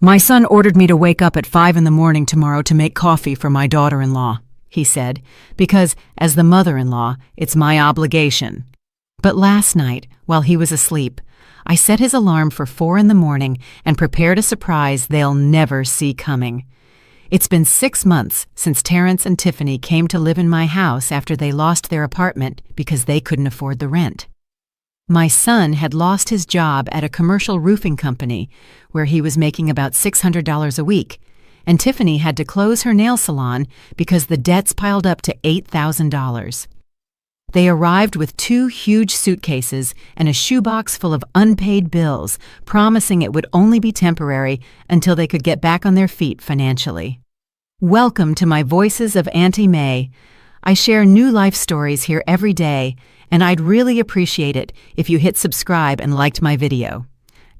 "My son ordered me to wake up at 5 in the morning tomorrow to make coffee for my daughter-in-law," he said, "because, as the mother-in-law, it's my obligation." But last night, while he was asleep, I set his alarm for 4 in the morning and prepared a surprise they'll never see coming. It's been 6 months since Terrence and Tiffany came to live in my house after they lost their apartment because they couldn't afford the rent. My son had lost his job at a commercial roofing company where he was making about $600 a week, and Tiffany had to close her nail salon because the debts piled up to $8,000. They arrived with 2 huge suitcases and a shoebox full of unpaid bills, promising it would only be temporary until they could get back on their feet financially. Welcome to my Voices of Auntie May. I share new life stories here every day, and I'd really appreciate it if you hit subscribe and liked my video.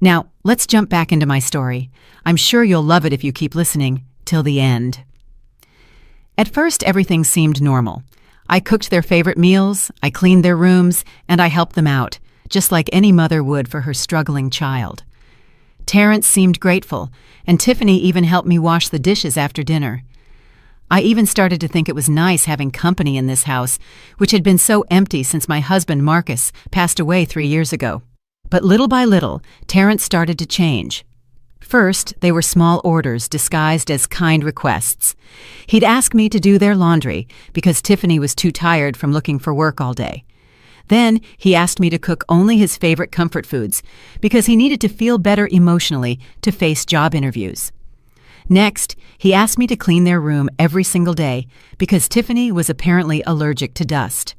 Now, let's jump back into my story. I'm sure you'll love it if you keep listening till the end. At first, everything seemed normal. I cooked their favorite meals, I cleaned their rooms, and I helped them out, just like any mother would for her struggling child. Terrence seemed grateful, and Tiffany even helped me wash the dishes after dinner. I even started to think it was nice having company in this house, which had been so empty since my husband Marcus passed away 3 years ago. But little by little, Terrence started to change. First, they were small orders disguised as kind requests. He'd ask me to do their laundry because Tiffany was too tired from looking for work all day. Then he asked me to cook only his favorite comfort foods because he needed to feel better emotionally to face job interviews. Next, he asked me to clean their room every single day because Tiffany was apparently allergic to dust.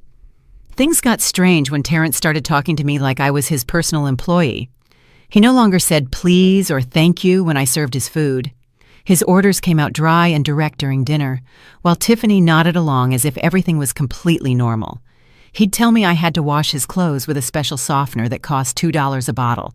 Things got strange when Terrence started talking to me like I was his personal employee. He no longer said please or thank you when I served his food. His orders came out dry and direct during dinner, while Tiffany nodded along as if everything was completely normal. He'd tell me I had to wash his clothes with a special softener that cost $2 a bottle.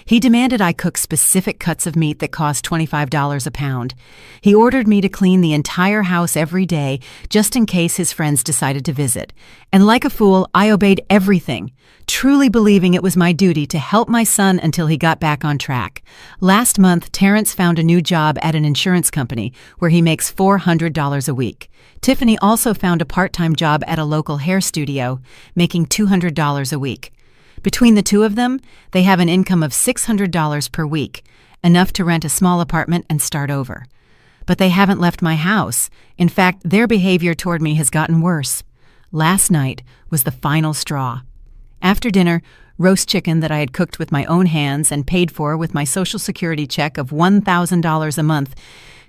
He demanded I cook specific cuts of meat that cost $25 a pound. He ordered me to clean the entire house every day just in case his friends decided to visit. And like a fool, I obeyed everything, truly believing it was my duty to help my son until he got back on track. Last month, Terrence found a new job at an insurance company where he makes $400 a week. Tiffany also found a part-time job at a local hair studio, making $200 a week. Between the two of them, they have an income of $600 per week, enough to rent a small apartment and start over. But they haven't left my house. In fact, their behavior toward me has gotten worse. Last night was the final straw. After dinner, roast chicken that I had cooked with my own hands and paid for with my Social Security check of $1,000 a month,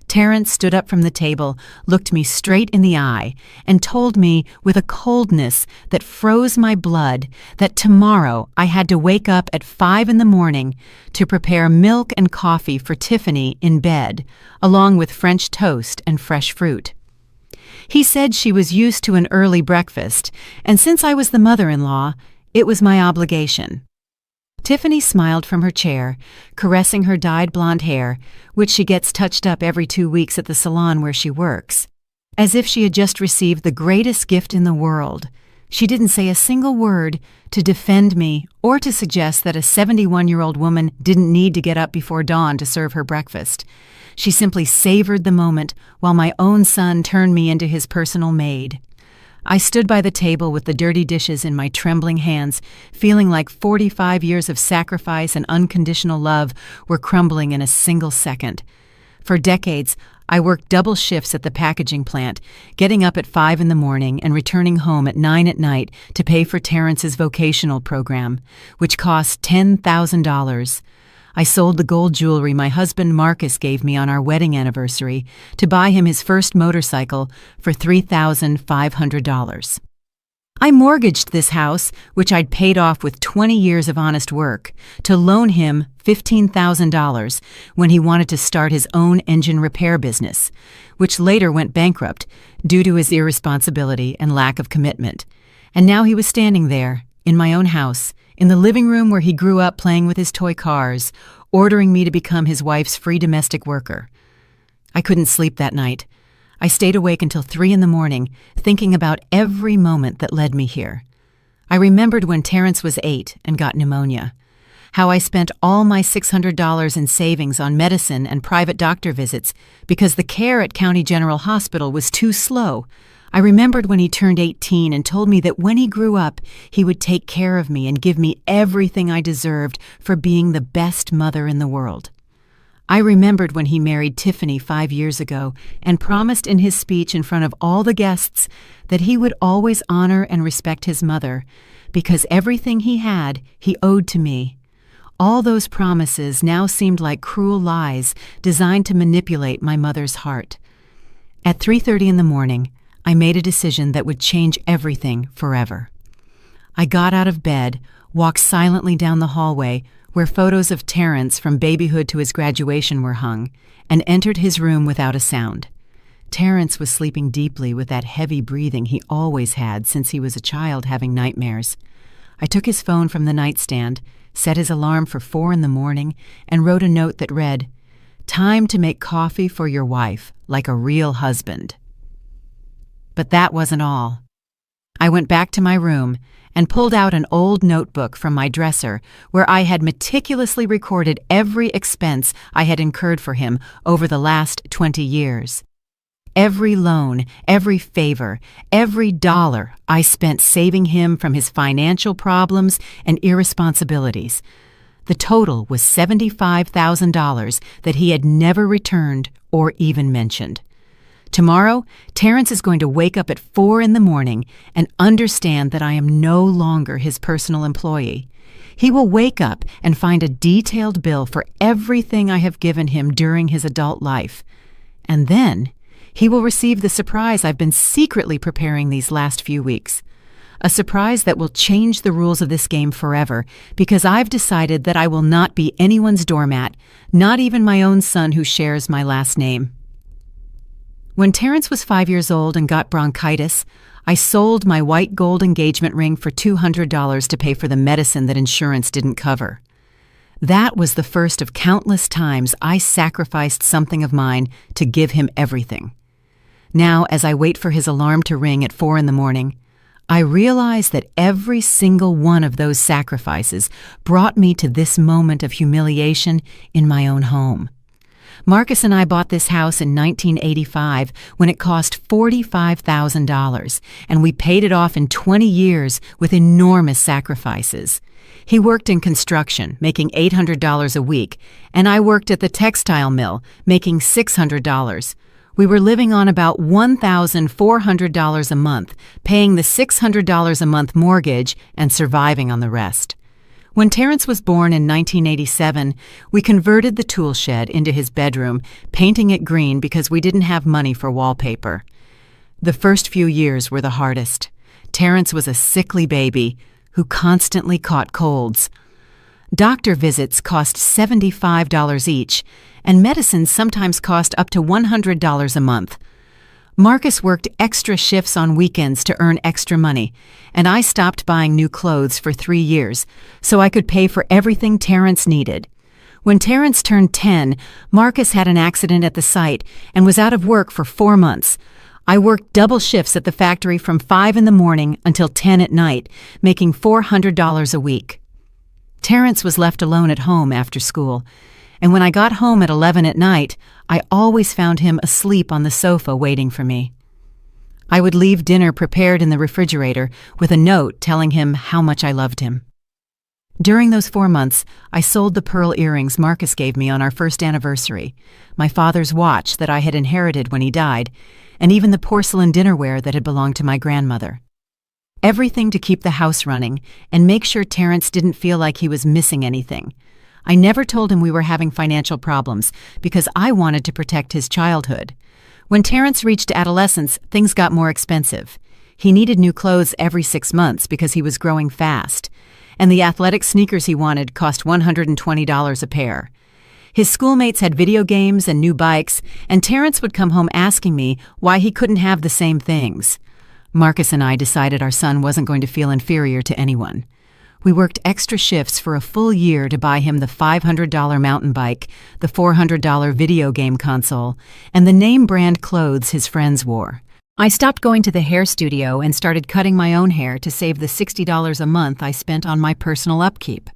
Terrence stood up from the table, looked me straight in the eye, and told me with a coldness that froze my blood that tomorrow I had to wake up at 5 in the morning to prepare milk and coffee for Tiffany in bed, along with French toast and fresh fruit. He said she was used to an early breakfast, and since I was the mother-in-law, it was my obligation. Tiffany smiled from her chair, caressing her dyed blonde hair, which she gets touched up every 2 weeks at the salon where she works, as if she had just received the greatest gift in the world. She didn't say a single word to defend me or to suggest that a 71-year-old woman didn't need to get up before dawn to serve her breakfast. She simply savored the moment while my own son turned me into his personal maid. I stood by the table with the dirty dishes in my trembling hands, feeling like 45 years of sacrifice and unconditional love were crumbling in a single second. For decades, I worked double shifts at the packaging plant, getting up at 5 in the morning and returning home at 9 at night to pay for Terrence's vocational program, which cost $10,000. I sold the gold jewelry my husband Marcus gave me on our wedding anniversary to buy him his first motorcycle for $3,500. I mortgaged this house, which I'd paid off with 20 years of honest work, to loan him $15,000 when he wanted to start his own engine repair business, which later went bankrupt due to his irresponsibility and lack of commitment. And now he was standing there, in my own house, in the living room where he grew up playing with his toy cars, ordering me to become his wife's free domestic worker. I couldn't sleep that night. I stayed awake until 3 in the morning, thinking about every moment that led me here. I remembered when Terrence was 8 and got pneumonia. how I spent all my $600 in savings on medicine and private doctor visits because the care at County General Hospital was too slow. I remembered when he turned 18 and told me that when he grew up, he would take care of me and give me everything I deserved for being the best mother in the world. I remembered when he married Tiffany 5 years ago and promised in his speech in front of all the guests that he would always honor and respect his mother because everything he had, he owed to me. All those promises now seemed like cruel lies designed to manipulate my mother's heart. At 3:30 in the morning, I made a decision that would change everything forever. I got out of bed, walked silently down the hallway where photos of Terrence from babyhood to his graduation were hung, and entered his room without a sound. Terrence was sleeping deeply with that heavy breathing he always had since he was a child having nightmares. I took his phone from the nightstand, set his alarm for 4 in the morning, and wrote a note that read, "Time to make coffee for your wife, like a real husband." But that wasn't all. I went back to my room and pulled out an old notebook from my dresser where I had meticulously recorded every expense I had incurred for him over the last 20 years. Every loan, every favor, every dollar I spent saving him from his financial problems and irresponsibilities. The total was $75,000 that he had never returned or even mentioned. Tomorrow, Terrence is going to wake up at 4 in the morning and understand that I am no longer his personal employee. He will wake up and find a detailed bill for everything I have given him during his adult life. And then, he will receive the surprise I've been secretly preparing these last few weeks. A surprise that will change the rules of this game forever because I've decided that I will not be anyone's doormat, not even my own son who shares my last name. When Terrence was 5 years old and got bronchitis, I sold my white gold engagement ring for $200 to pay for the medicine that insurance didn't cover. That was the first of countless times I sacrificed something of mine to give him everything. Now, as I wait for his alarm to ring at 4 in the morning, I realize that every single one of those sacrifices brought me to this moment of humiliation in my own home. Marcus and I bought this house in 1985 when it cost $45,000, and we paid it off in 20 years with enormous sacrifices. He worked in construction, making $800 a week, and I worked at the textile mill, making $600. We were living on about $1,400 a month, paying the $600 a month mortgage and surviving on the rest. When Terrence was born in 1987, we converted the tool shed into his bedroom, painting it green because we didn't have money for wallpaper. The first few years were the hardest. Terrence was a sickly baby who constantly caught colds. Doctor visits cost $75 each, and medicines sometimes cost up to $100 a month. Marcus worked extra shifts on weekends to earn extra money, and I stopped buying new clothes for 3 years so I could pay for everything Terrence needed. When Terrence turned 10, Marcus had an accident at the site and was out of work for 4 months. I worked double shifts at the factory from 5 in the morning until 10 at night, making $400 a week. Terrence was left alone at home after school, and when I got home at 11 at night, I always found him asleep on the sofa waiting for me. I would leave dinner prepared in the refrigerator with a note telling him how much I loved him. During those 4 months, I sold the pearl earrings Marcus gave me on our first anniversary, my father's watch that I had inherited when he died, and even the porcelain dinnerware that had belonged to my grandmother. Everything to keep the house running and make sure Terrence didn't feel like he was missing anything. I never told him we were having financial problems because I wanted to protect his childhood. When Terrence reached adolescence, things got more expensive. He needed new clothes every 6 months because he was growing fast, and the athletic sneakers he wanted cost $120 a pair. His schoolmates had video games and new bikes, and Terrence would come home asking me why he couldn't have the same things. Marcus and I decided our son wasn't going to feel inferior to anyone. We worked extra shifts for a full year to buy him the $500 mountain bike, the $400 video game console, and the name brand clothes his friends wore. I stopped going to the hair studio and started cutting my own hair to save the $60 a month I spent on my personal upkeep.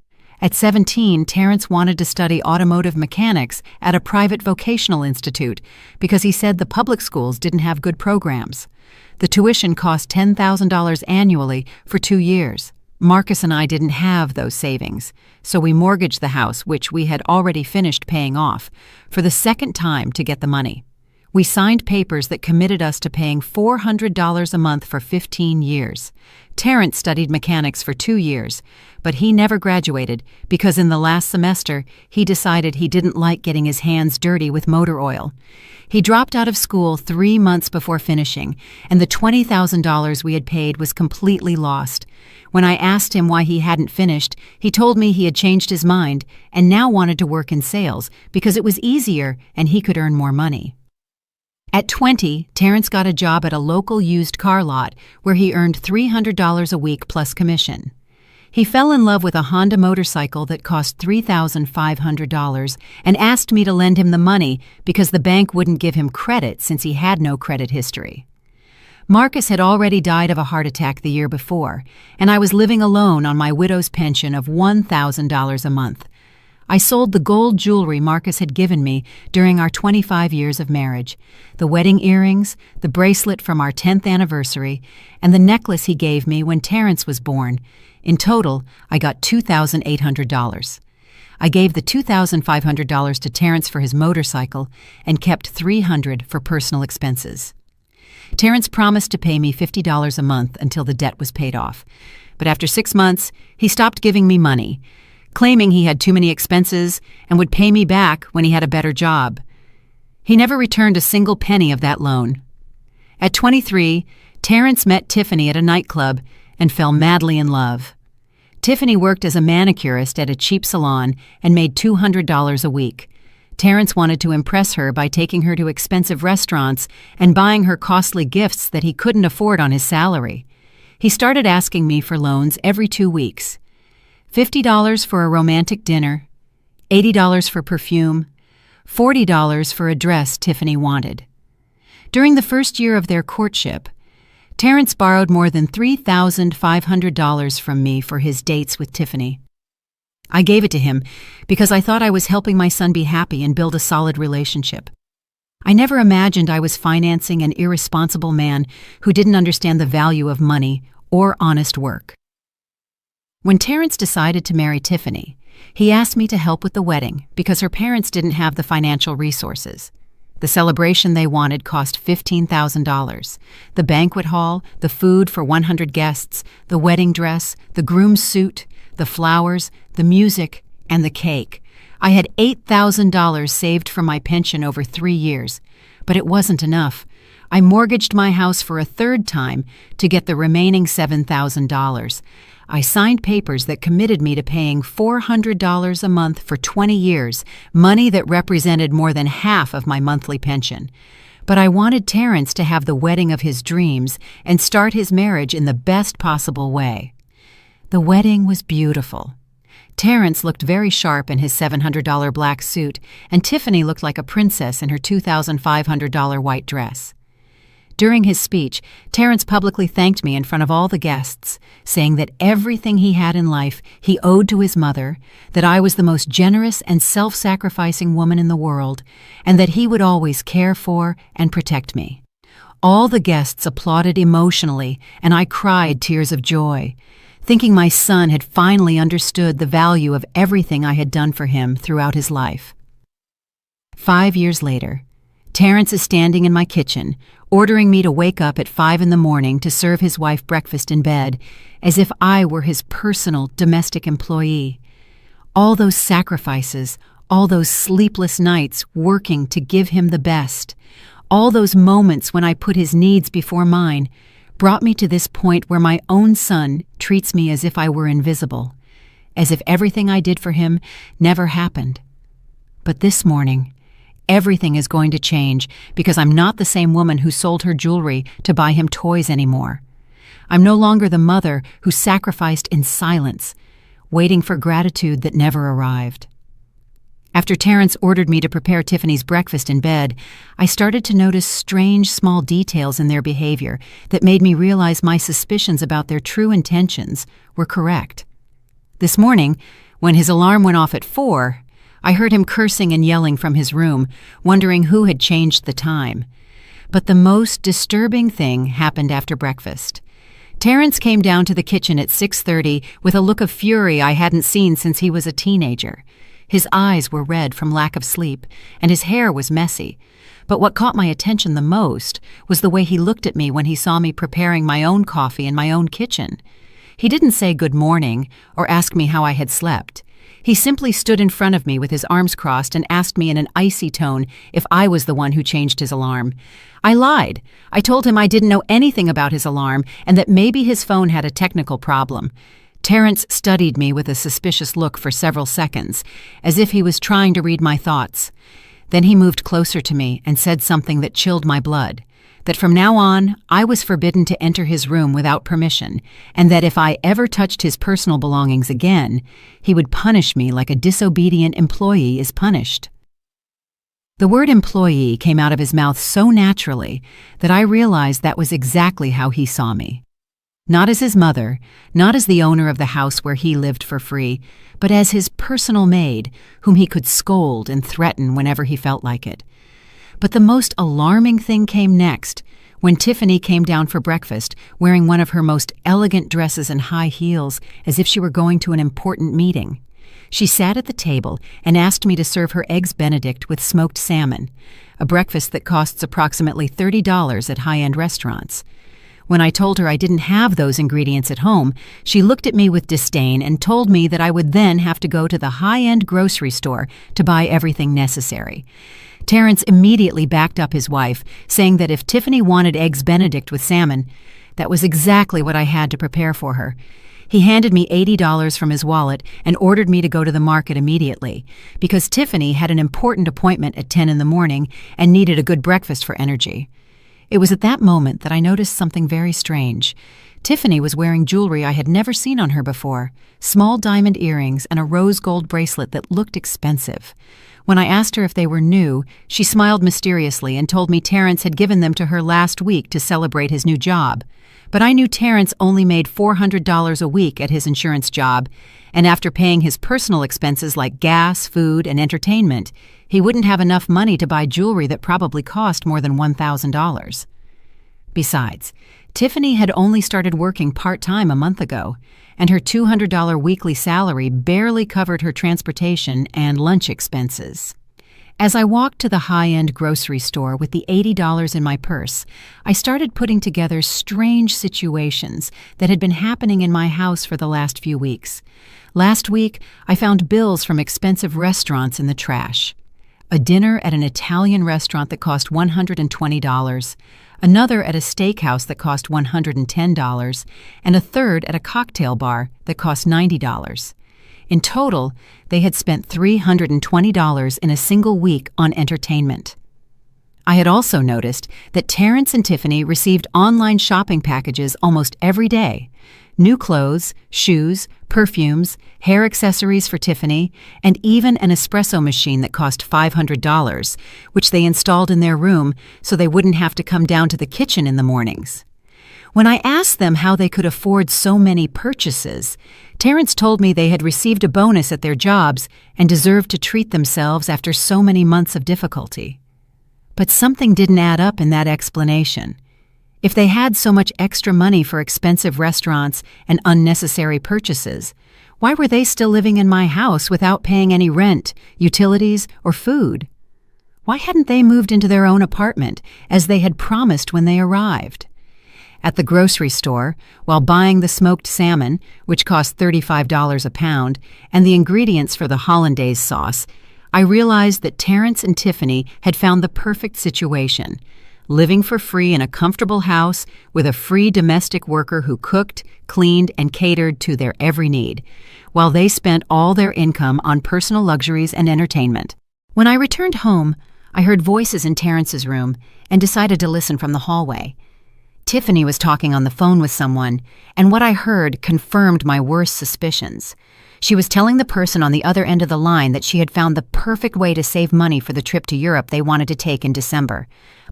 At 17, Terrence wanted to study automotive mechanics at a private vocational institute because he said the public schools didn't have good programs. The tuition cost $10,000 annually for 2 years. Marcus and I didn't have those savings, so we mortgaged the house, which we had already finished paying off, for the second time to get the money. We signed papers that committed us to paying $400 a month for 15 years. Terrence studied mechanics for 2 years, but he never graduated because in the last semester he decided he didn't like getting his hands dirty with motor oil. He dropped out of school 3 months before finishing, and the $20,000 we had paid was completely lost. When I asked him why he hadn't finished, he told me he had changed his mind and now wanted to work in sales because it was easier and he could earn more money. At 20, Terrence got a job at a local used car lot where he earned $300 a week plus commission. He fell in love with a Honda motorcycle that cost $3,500 and asked me to lend him the money because the bank wouldn't give him credit since he had no credit history. Marcus had already died of a heart attack the year before, and I was living alone on my widow's pension of $1,000 a month. I sold the gold jewelry Marcus had given me during our 25 years of marriage, the wedding earrings, the bracelet from our 10th anniversary, and the necklace he gave me when Terrence was born. In total, I got $2,800. I gave the $2,500 to Terrence for his motorcycle and kept $300 for personal expenses. Terrence promised to pay me $50 a month until the debt was paid off, but after 6 months, he stopped giving me money, claiming he had too many expenses and would pay me back when he had a better job. He never returned a single penny of that loan. At 23, Terrence met Tiffany at a nightclub and fell madly in love. Tiffany worked as a manicurist at a cheap salon and made $200 a week. Terrence wanted to impress her by taking her to expensive restaurants and buying her costly gifts that he couldn't afford on his salary. He started asking me for loans every 2 weeks. $50 for a romantic dinner, $80 for perfume, $40 for a dress Tiffany wanted. During the first year of their courtship, Terrence borrowed more than $3,500 from me for his dates with Tiffany. I gave it to him because I thought I was helping my son be happy and build a solid relationship. I never imagined I was financing an irresponsible man who didn't understand the value of money or honest work. When Terrence decided to marry Tiffany, he asked me to help with the wedding because her parents didn't have the financial resources. The celebration they wanted cost $15,000. The banquet hall, the food for 100 guests, the wedding dress, the groom's suit, the flowers, the music, and the cake. I had $8,000 saved from my pension over 3 years, but it wasn't enough. I mortgaged my house for a third time to get the remaining $7,000. I signed papers that committed me to paying $400 a month for 20 years, money that represented more than half of my monthly pension. But I wanted Terrence to have the wedding of his dreams and start his marriage in the best possible way. The wedding was beautiful. Terrence looked very sharp in his $700 black suit, and Tiffany looked like a princess in her $2,500 white dress. During his speech, Terrence publicly thanked me in front of all the guests, saying that everything he had in life he owed to his mother, that I was the most generous and self-sacrificing woman in the world, and that he would always care for and protect me. All the guests applauded emotionally, and I cried tears of joy, thinking my son had finally understood the value of everything I had done for him throughout his life. 5 years later, Terrence is standing in my kitchen, ordering me to wake up at 5 in the morning to serve his wife breakfast in bed, as if I were his personal domestic employee. All those sacrifices, all those sleepless nights working to give him the best, all those moments when I put his needs before mine, brought me to this point where my own son treats me as if I were invisible, as if everything I did for him never happened. But this morning, everything is going to change because I'm not the same woman who sold her jewelry to buy him toys anymore. I'm no longer the mother who sacrificed in silence, waiting for gratitude that never arrived. After Terrence ordered me to prepare Tiffany's breakfast in bed, I started to notice strange small details in their behavior that made me realize my suspicions about their true intentions were correct. This morning, When his alarm went off at 4, I heard him cursing and yelling from his room, wondering who had changed the time. But the most disturbing thing happened after breakfast. Terrence came down to the kitchen at 6:30 with a look of fury I hadn't seen since he was a teenager. His eyes were red from lack of sleep, and his hair was messy. But what caught my attention the most was the way he looked at me when he saw me preparing my own coffee in my own kitchen. He didn't say good morning or ask me how I had slept. He simply stood in front of me with his arms crossed and asked me in an icy tone if I was the one who changed his alarm. I lied. I told him I didn't know anything about his alarm and that maybe his phone had a technical problem. Terrence studied me with a suspicious look for several seconds, as if he was trying to read my thoughts. Then he moved closer to me and said something that chilled my blood, that from now on, I was forbidden to enter his room without permission, and that if I ever touched his personal belongings again, he would punish me like a disobedient employee is punished. The word employee came out of his mouth so naturally that I realized that was exactly how he saw me. Not as his mother, not as the owner of the house where he lived for free, but as his personal maid, whom he could scold and threaten whenever he felt like it. But the most alarming thing came next, when Tiffany came down for breakfast wearing one of her most elegant dresses and high heels, as if she were going to an important meeting. She sat at the table and asked me to serve her eggs Benedict with smoked salmon, a breakfast that costs approximately $30 at high-end restaurants. When I told her I didn't have those ingredients at home, she looked at me with disdain and told me that I would then have to go to the high-end grocery store to buy everything necessary. Terrence immediately backed up his wife, saying that if Tiffany wanted eggs Benedict with salmon, that was exactly what I had to prepare for her. He handed me $80 from his wallet and ordered me to go to the market immediately, because Tiffany had an important appointment at 10 in the morning and needed a good breakfast for energy. It was at that moment that I noticed something very strange. Tiffany was wearing jewelry I had never seen on her before, small diamond earrings and a rose gold bracelet that looked expensive. When I asked her if they were new, she smiled mysteriously and told me Terrence had given them to her last week to celebrate his new job. But I knew Terrence only made $400 a week at his insurance job, and after paying his personal expenses like gas, food, and entertainment, he wouldn't have enough money to buy jewelry that probably cost more than $1,000. Besides, Tiffany had only started working part-time a month ago, and her $200 weekly salary barely covered her transportation and lunch expenses. As I walked to the high-end grocery store with the $80 in my purse, I started putting together strange situations that had been happening in my house for the last few weeks. Last week, I found bills from expensive restaurants in the trash. A dinner at an Italian restaurant that cost $120, another at a steakhouse that cost $110, and a third at a cocktail bar that cost $90. In total, they had spent $320 in a single week on entertainment. I had also noticed that Terrence and Tiffany received online shopping packages almost every day. New clothes, shoes, perfumes, hair accessories for Tiffany, and even an espresso machine that cost $500, which they installed in their room so they wouldn't have to come down to the kitchen in the mornings. When I asked them how they could afford so many purchases, Terrence told me they had received a bonus at their jobs and deserved to treat themselves after so many months of difficulty. But something didn't add up in that explanation. If they had so much extra money for expensive restaurants and unnecessary purchases, why were they still living in my house without paying any rent, utilities, or food? Why hadn't they moved into their own apartment, as they had promised when they arrived? At the grocery store, while buying the smoked salmon, which cost $35 a pound, and the ingredients for the hollandaise sauce, I realized that Terrence and Tiffany had found the perfect situation, living for free in a comfortable house with a free domestic worker who cooked, cleaned, and catered to their every need, while they spent all their income on personal luxuries and entertainment. When I returned home, I heard voices in Terrence's room and decided to listen from the hallway. Tiffany was talking on the phone with someone, and what I heard confirmed my worst suspicions. She was telling the person on the other end of the line that she had found the perfect way to save money for the trip to Europe they wanted to take in December.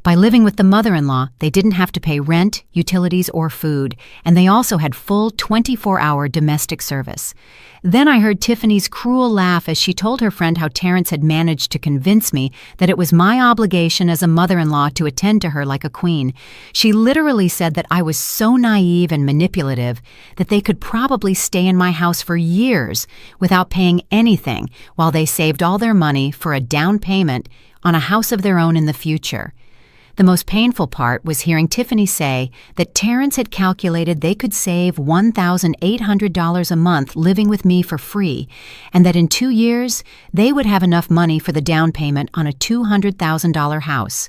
By living with the mother-in-law, they didn't have to pay rent, utilities, or food, and they also had full 24-hour domestic service. Then I heard Tiffany's cruel laugh as she told her friend how Terrence had managed to convince me that it was my obligation as a mother-in-law to attend to her like a queen. She literally said that I was so naive and manipulative that they could probably stay in my house for years without paying anything while they saved all their money for a down payment on a house of their own in the future. The most painful part was hearing Tiffany say that Terrence had calculated they could save $1,800 a month living with me for free, and that in 2 years they would have enough money for the down payment on a $200,000 house.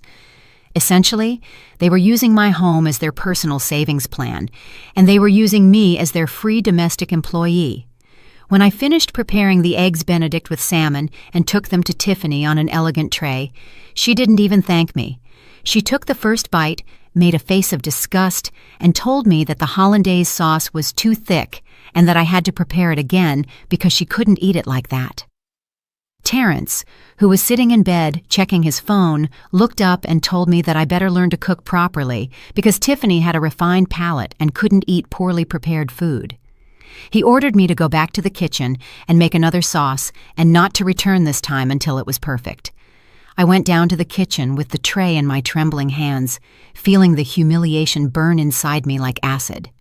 Essentially, they were using my home as their personal savings plan, and they were using me as their free domestic employee. When I finished preparing the Eggs Benedict with salmon and took them to Tiffany on an elegant tray, she didn't even thank me. She took the first bite, made a face of disgust, and told me that the hollandaise sauce was too thick and that I had to prepare it again because she couldn't eat it like that. Terrence, who was sitting in bed checking his phone, looked up and told me that I better learn to cook properly because Tiffany had a refined palate and couldn't eat poorly prepared food. He ordered me to go back to the kitchen and make another sauce and not to return this time until it was perfect. I went down to the kitchen with the tray in my trembling hands, feeling the humiliation burn inside me like acid.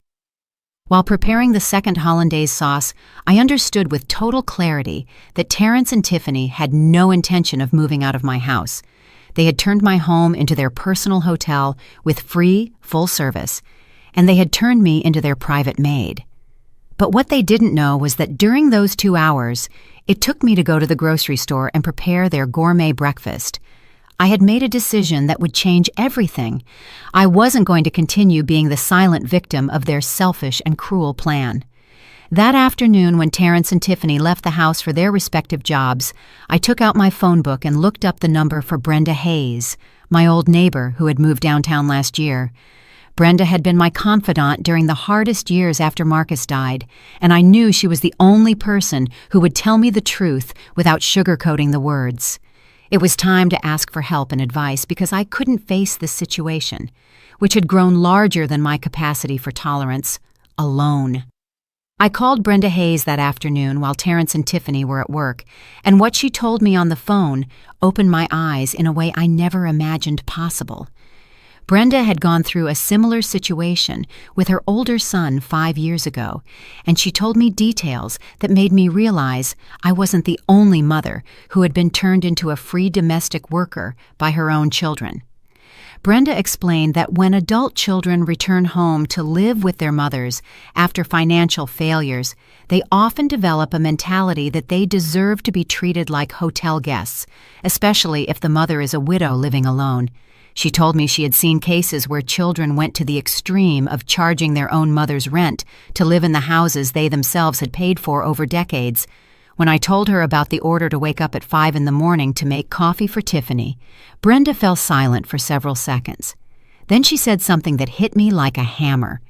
While preparing the second hollandaise sauce, I understood with total clarity that Terrence and Tiffany had no intention of moving out of my house. They had turned my home into their personal hotel with free, full service, and they had turned me into their private maid. But what they didn't know was that during those 2 hours, it took me to go to the grocery store and prepare their gourmet breakfast. I had made a decision that would change everything. I wasn't going to continue being the silent victim of their selfish and cruel plan. That afternoon, when Terrence and Tiffany left the house for their respective jobs, I took out my phone book and looked up the number for Brenda Hayes, my old neighbor who had moved downtown last year. Brenda had been my confidant during the hardest years after Marcus died, and I knew she was the only person who would tell me the truth without sugarcoating the words. It was time to ask for help and advice because I couldn't face this situation, which had grown larger than my capacity for tolerance, alone. I called Brenda Hayes that afternoon while Terrence and Tiffany were at work, and what she told me on the phone opened my eyes in a way I never imagined possible. Brenda had gone through a similar situation with her older son 5 years ago, and she told me details that made me realize I wasn't the only mother who had been turned into a free domestic worker by her own children. Brenda explained that when adult children return home to live with their mothers after financial failures, they often develop a mentality that they deserve to be treated like hotel guests, especially if the mother is a widow living alone. She told me she had seen cases where children went to the extreme of charging their own mother's rent to live in the houses they themselves had paid for over decades. When I told her about the order to wake up at 5 in the morning to make coffee for Tiffany, Brenda fell silent for several seconds. Then she said something that hit me like a hammer,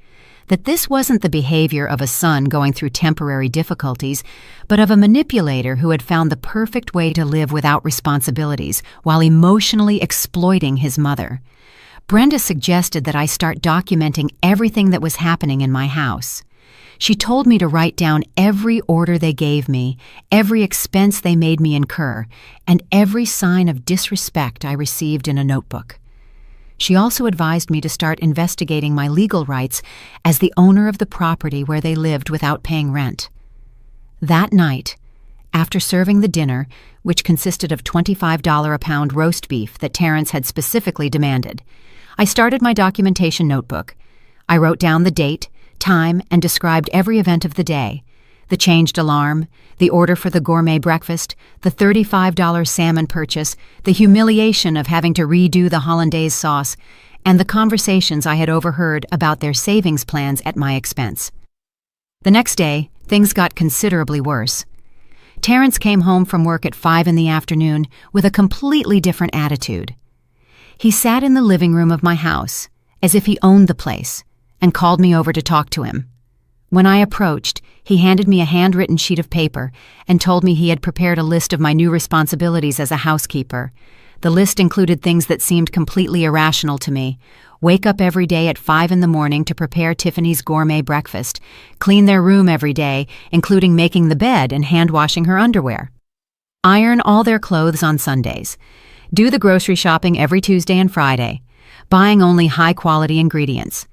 that this wasn't the behavior of a son going through temporary difficulties, but of a manipulator who had found the perfect way to live without responsibilities while emotionally exploiting his mother. Brenda suggested that I start documenting everything that was happening in my house. She told me to write down every order they gave me, every expense they made me incur, and every sign of disrespect I received in a notebook. She also advised me to start investigating my legal rights as the owner of the property where they lived without paying rent. That night, after serving the dinner, which consisted of $25 a pound roast beef that Terrence had specifically demanded, I started my documentation notebook. I wrote down the date, time, and described every event of the day: the changed alarm, the order for the gourmet breakfast, the $35 salmon purchase, the humiliation of having to redo the hollandaise sauce, and the conversations I had overheard about their savings plans at my expense. The next day, things got considerably worse. Terrence came home from work at 5 in the afternoon with a completely different attitude. He sat in the living room of my house, as if he owned the place, and called me over to talk to him. When I approached, he handed me a handwritten sheet of paper and told me he had prepared a list of my new responsibilities as a housekeeper. The list included things that seemed completely irrational to me. Wake up every day at 5 in the morning to prepare Tiffany's gourmet breakfast. Clean their room every day, including making the bed and hand-washing her underwear. Iron all their clothes on Sundays. Do the grocery shopping every Tuesday and Friday. Buying only high-quality ingredients.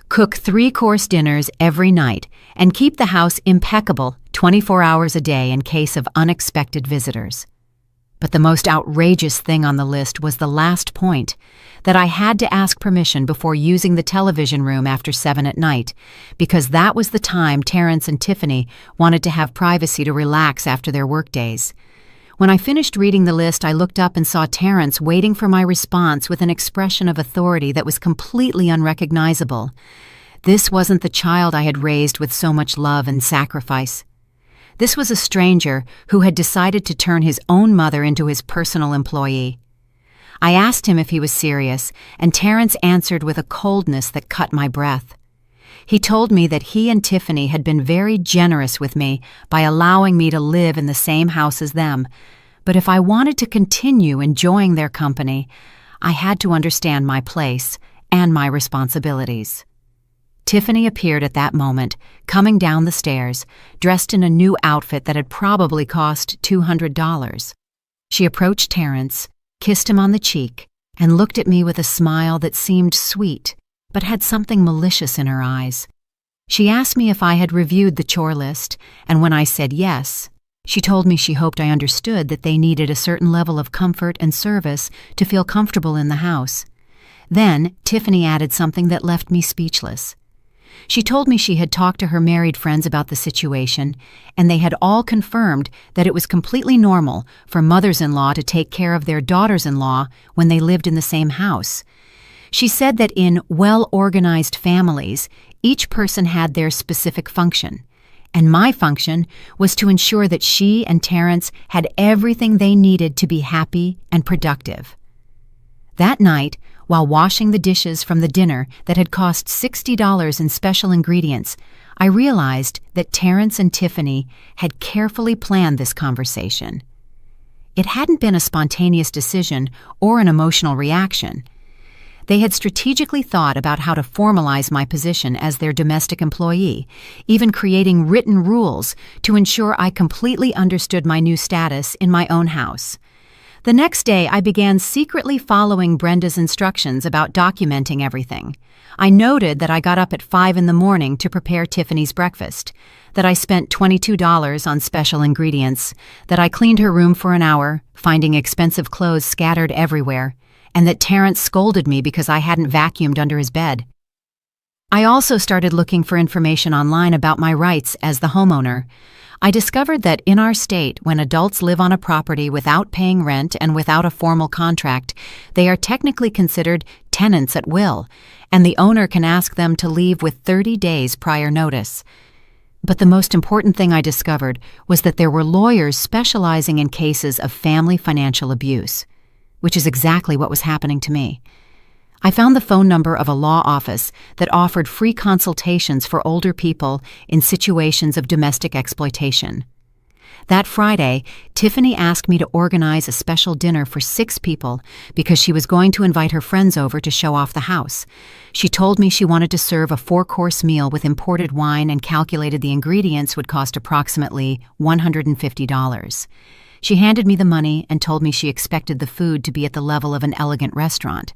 Cook 3-course dinners every night and keep the house impeccable 24 hours a day in case of unexpected visitors. But the most outrageous thing on the list was the last point, that I had to ask permission before using the television room after 7 at night, because that was the time Terrence and Tiffany wanted to have privacy to relax after their workdays. When I finished reading the list, I looked up and saw Terrence waiting for my response with an expression of authority that was completely unrecognizable. This wasn't the child I had raised with so much love and sacrifice. This was a stranger who had decided to turn his own mother into his personal employee. I asked him if he was serious, and Terrence answered with a coldness that cut my breath. He told me that he and Tiffany had been very generous with me by allowing me to live in the same house as them, but if I wanted to continue enjoying their company, I had to understand my place and my responsibilities. Tiffany appeared at that moment, coming down the stairs, dressed in a new outfit that had probably cost $200. She approached Terrence, kissed him on the cheek, and looked at me with a smile that seemed sweet, but had something malicious in her eyes. She asked me if I had reviewed the chore list, and when I said yes, she told me she hoped I understood that they needed a certain level of comfort and service to feel comfortable in the house. Then, Tiffany added something that left me speechless. She told me she had talked to her married friends about the situation, and they had all confirmed that it was completely normal for mothers-in-law to take care of their daughters-in-law when they lived in the same house. She said that in well-organized families, each person had their specific function, and my function was to ensure that she and Terrence had everything they needed to be happy and productive. That night, while washing the dishes from the dinner that had cost $60 in special ingredients, I realized that Terrence and Tiffany had carefully planned this conversation. It hadn't been a spontaneous decision or an emotional reaction. They had strategically thought about how to formalize my position as their domestic employee, even creating written rules to ensure I completely understood my new status in my own house. The next day, I began secretly following Brenda's instructions about documenting everything. I noted that I got up at 5 in the morning to prepare Tiffany's breakfast, that I spent $22 on special ingredients, that I cleaned her room for an hour, finding expensive clothes scattered everywhere, and that Terrence scolded me because I hadn't vacuumed under his bed. I also started looking for information online about my rights as the homeowner. I discovered that in our state, when adults live on a property without paying rent and without a formal contract, they are technically considered tenants at will, and the owner can ask them to leave with 30 days prior notice. But the most important thing I discovered was that there were lawyers specializing in cases of family financial abuse, which is exactly what was happening to me. I found the phone number of a law office that offered free consultations for older people in situations of domestic exploitation. That Friday, Tiffany asked me to organize a special dinner for 6 people because she was going to invite her friends over to show off the house. She told me she wanted to serve a 4-course meal with imported wine and calculated the ingredients would cost approximately $150. She handed me the money and told me she expected the food to be at the level of an elegant restaurant.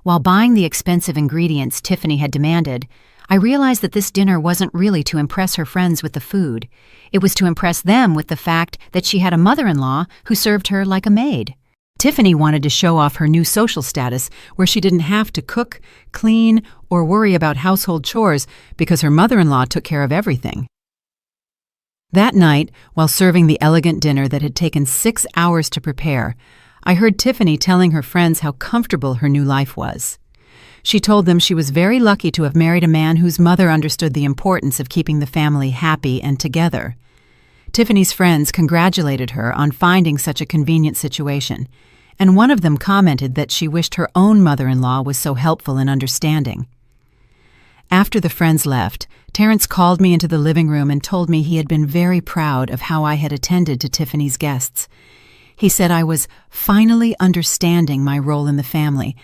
While buying the expensive ingredients Tiffany had demanded, I realized that this dinner wasn't really to impress her friends with the food. It was to impress them with the fact that she had a mother-in-law who served her like a maid. Tiffany wanted to show off her new social status where she didn't have to cook, clean, or worry about household chores because her mother-in-law took care of everything. That night, while serving the elegant dinner that had taken 6 hours to prepare, I heard Tiffany telling her friends how comfortable her new life was. She told them she was very lucky to have married a man whose mother understood the importance of keeping the family happy and together. Tiffany's friends congratulated her on finding such a convenient situation, and one of them commented that she wished her own mother-in-law was so helpful and understanding. After the friends left, Terrence called me into the living room and told me he had been very proud of how I had attended to Tiffany's guests. He said I was finally understanding my role in the family,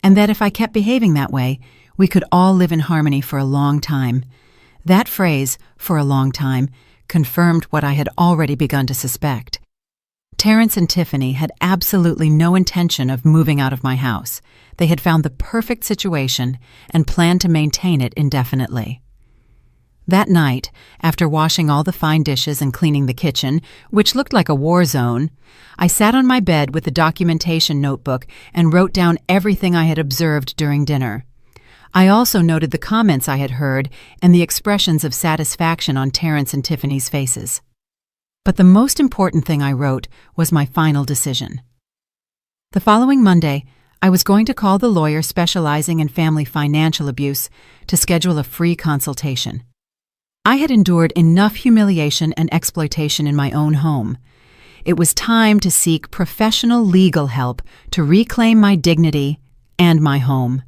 and that if I kept behaving that way, we could all live in harmony for a long time. That phrase, "for a long time," confirmed what I had already begun to suspect. Terrence and Tiffany had absolutely no intention of moving out of my house. They had found the perfect situation and planned to maintain it indefinitely. That night, after washing all the fine dishes and cleaning the kitchen, which looked like a war zone, I sat on my bed with the documentation notebook and wrote down everything I had observed during dinner. I also noted the comments I had heard and the expressions of satisfaction on Terrence and Tiffany's faces. But the most important thing I wrote was my final decision. The following Monday, I was going to call the lawyer specializing in family financial abuse to schedule a free consultation. I had endured enough humiliation and exploitation in my own home. It was time to seek professional legal help to reclaim my dignity and my home.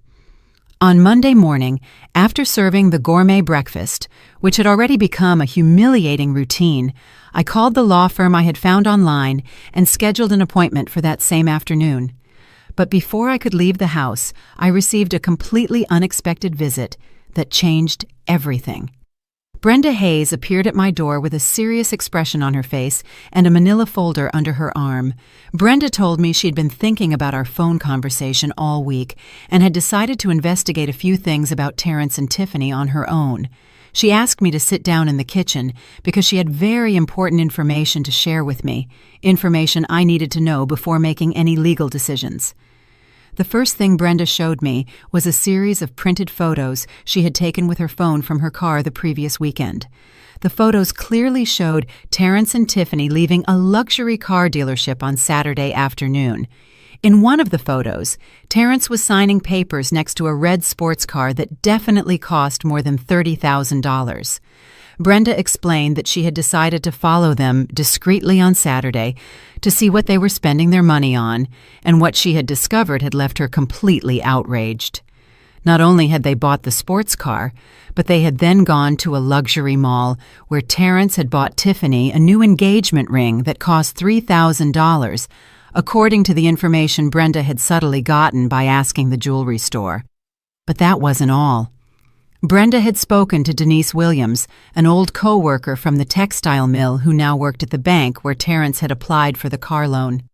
On Monday morning, after serving the gourmet breakfast, which had already become a humiliating routine, I called the law firm I had found online and scheduled an appointment for that same afternoon. But before I could leave the house, I received a completely unexpected visit that changed everything. Brenda Hayes appeared at my door with a serious expression on her face and a manila folder under her arm. Brenda told me she'd been thinking about our phone conversation all week and had decided to investigate a few things about Terrence and Tiffany on her own. She asked me to sit down in the kitchen because she had very important information to share with me, information I needed to know before making any legal decisions. The first thing Brenda showed me was a series of printed photos she had taken with her phone from her car the previous weekend. The photos clearly showed Terrence and Tiffany leaving a luxury car dealership on Saturday afternoon. In one of the photos, Terrence was signing papers next to a red sports car that definitely cost more than $30,000. Brenda explained that she had decided to follow them discreetly on Saturday to see what they were spending their money on, and what she had discovered had left her completely outraged. Not only had they bought the sports car, but they had then gone to a luxury mall where Terrence had bought Tiffany a new engagement ring that cost $3,000, according to the information Brenda had subtly gotten by asking the jewelry store. But that wasn't all. Brenda had spoken to Denise Williams, an old co-worker from the textile mill who now worked at the bank where Terrence had applied for the car loan.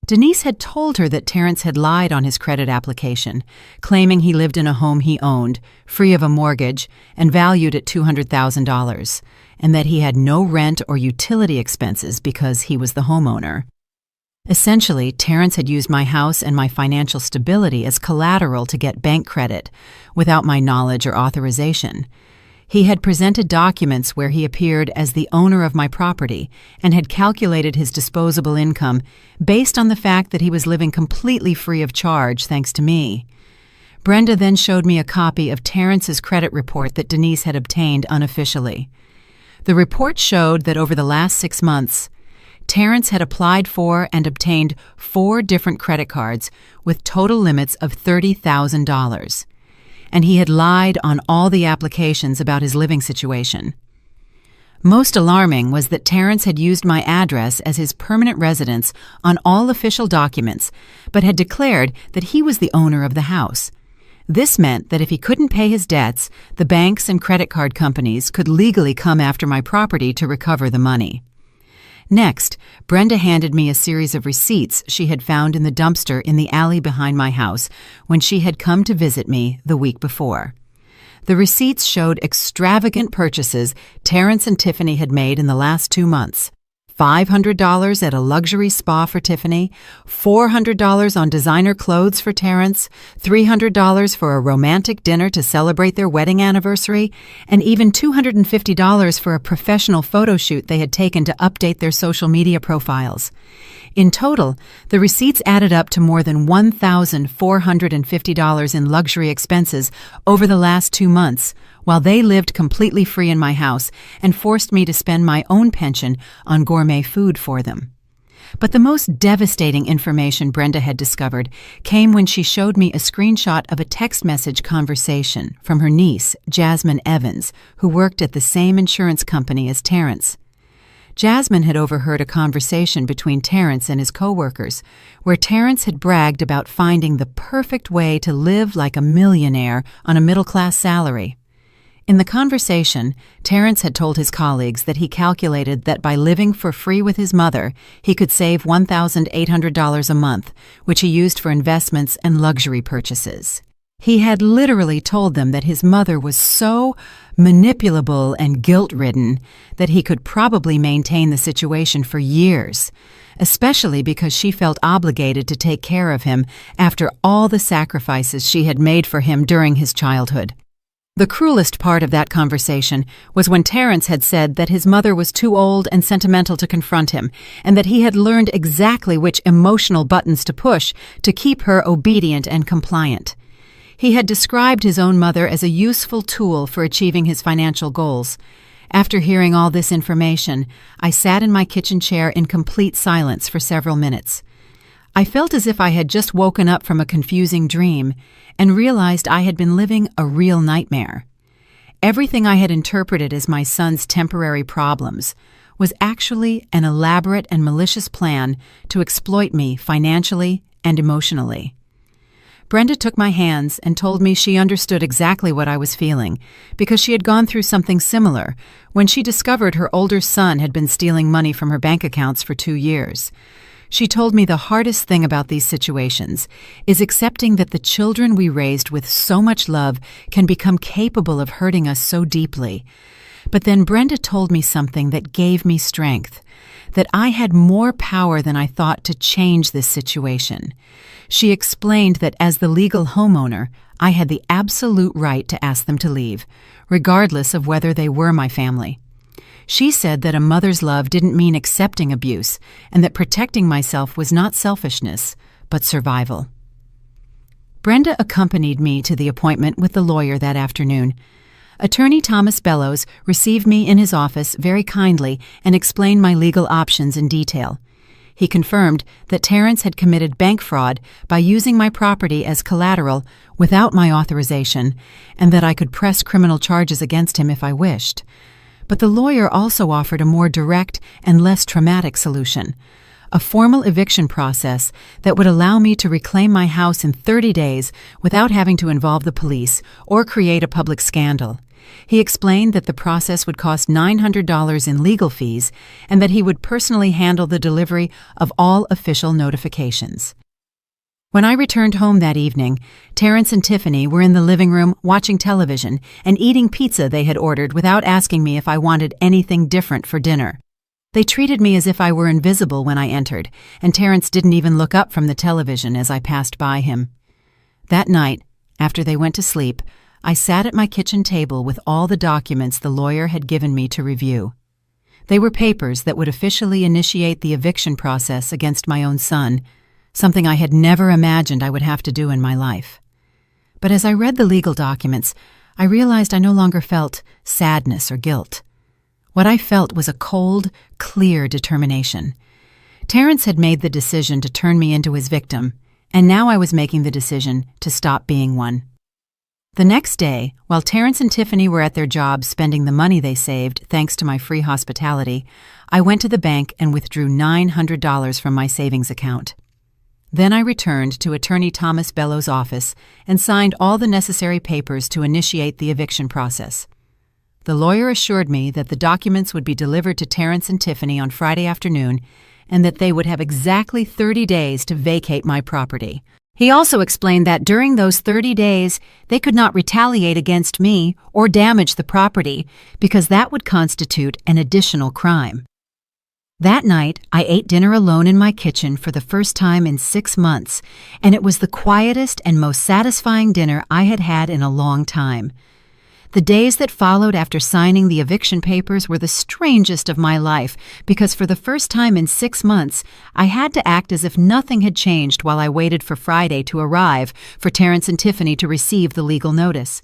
Denise had told her that Terrence had lied on his credit application, claiming he lived in a home he owned, free of a mortgage, and valued at $200,000, and that he had no rent or utility expenses because he was the homeowner. Essentially, Terrence had used my house and my financial stability as collateral to get bank credit, without my knowledge or authorization. He had presented documents where he appeared as the owner of my property and had calculated his disposable income based on the fact that he was living completely free of charge thanks to me. Brenda then showed me a copy of Terrence's credit report that Denise had obtained unofficially. The report showed that over the last 6 months, Terrence had applied for and obtained 4 different credit cards with total limits of $30,000, and he had lied on all the applications about his living situation. Most alarming was that Terrence had used my address as his permanent residence on all official documents, but had declared that he was the owner of the house. This meant that if he couldn't pay his debts, the banks and credit card companies could legally come after my property to recover the money. Next, Brenda handed me a series of receipts she had found in the dumpster in the alley behind my house when she had come to visit me the week before. The receipts showed extravagant purchases Terrence and Tiffany had made in the last 2 months. $500 at a luxury spa for Tiffany, $400 on designer clothes for Terrence, $300 for a romantic dinner to celebrate their wedding anniversary, and even $250 for a professional photo shoot they had taken to update their social media profiles. In total, the receipts added up to more than $1,450 in luxury expenses over the last 2 months, while they lived completely free in my house and forced me to spend my own pension on gourmet food for them. But the most devastating information Brenda had discovered came when she showed me a screenshot of a text message conversation from her niece, Jasmine Evans, who worked at the same insurance company as Terrence. Jasmine had overheard a conversation between Terrence and his coworkers, where Terrence had bragged about finding the perfect way to live like a millionaire on a middle-class salary. In the conversation, Terrence had told his colleagues that he calculated that by living for free with his mother, he could save $1,800 a month, which he used for investments and luxury purchases. He had literally told them that his mother was so manipulable and guilt-ridden that he could probably maintain the situation for years, especially because she felt obligated to take care of him after all the sacrifices she had made for him during his childhood. The cruelest part of that conversation was when Terrence had said that his mother was too old and sentimental to confront him, and that he had learned exactly which emotional buttons to push to keep her obedient and compliant. He had described his own mother as a useful tool for achieving his financial goals. After hearing all this information, I sat in my kitchen chair in complete silence for several minutes. I felt as if I had just woken up from a confusing dream and realized I had been living a real nightmare. Everything I had interpreted as my son's temporary problems was actually an elaborate and malicious plan to exploit me financially and emotionally. Brenda took my hands and told me she understood exactly what I was feeling because she had gone through something similar when she discovered her older son had been stealing money from her bank accounts for 2 years. She told me the hardest thing about these situations is accepting that the children we raised with so much love can become capable of hurting us so deeply. But then Brenda told me something that gave me strength, that I had more power than I thought to change this situation. She explained that as the legal homeowner, I had the absolute right to ask them to leave, regardless of whether they were my family. She said that a mother's love didn't mean accepting abuse, and that protecting myself was not selfishness, but survival. Brenda accompanied me to the appointment with the lawyer that afternoon. Attorney Thomas Bellows received me in his office very kindly and explained my legal options in detail. He confirmed that Terrence had committed bank fraud by using my property as collateral without my authorization, and that I could press criminal charges against him if I wished. But the lawyer also offered a more direct and less traumatic solution, a formal eviction process that would allow me to reclaim my house in 30 days without having to involve the police or create a public scandal. He explained that the process would cost $900 in legal fees and that he would personally handle the delivery of all official notifications. When I returned home that evening, Terrence and Tiffany were in the living room watching television and eating pizza they had ordered without asking me if I wanted anything different for dinner. They treated me as if I were invisible when I entered, and Terrence didn't even look up from the television as I passed by him. That night, after they went to sleep, I sat at my kitchen table with all the documents the lawyer had given me to review. They were papers that would officially initiate the eviction process against my own son, something I had never imagined I would have to do in my life. But as I read the legal documents, I realized I no longer felt sadness or guilt. What I felt was a cold, clear determination. Terrence had made the decision to turn me into his victim, and now I was making the decision to stop being one. The next day, while Terrence and Tiffany were at their jobs spending the money they saved thanks to my free hospitality, I went to the bank and withdrew $900 from my savings account. Then I returned to Attorney Thomas Bellows' office and signed all the necessary papers to initiate the eviction process. The lawyer assured me that the documents would be delivered to Terrence and Tiffany on Friday afternoon and that they would have exactly 30 days to vacate my property. He also explained that during those 30 days, they could not retaliate against me or damage the property because that would constitute an additional crime. That night, I ate dinner alone in my kitchen for the first time in 6 months, and it was the quietest and most satisfying dinner I had had in a long time. The days that followed after signing the eviction papers were the strangest of my life because for the first time in 6 months, I had to act as if nothing had changed while I waited for Friday to arrive for Terrence and Tiffany to receive the legal notice.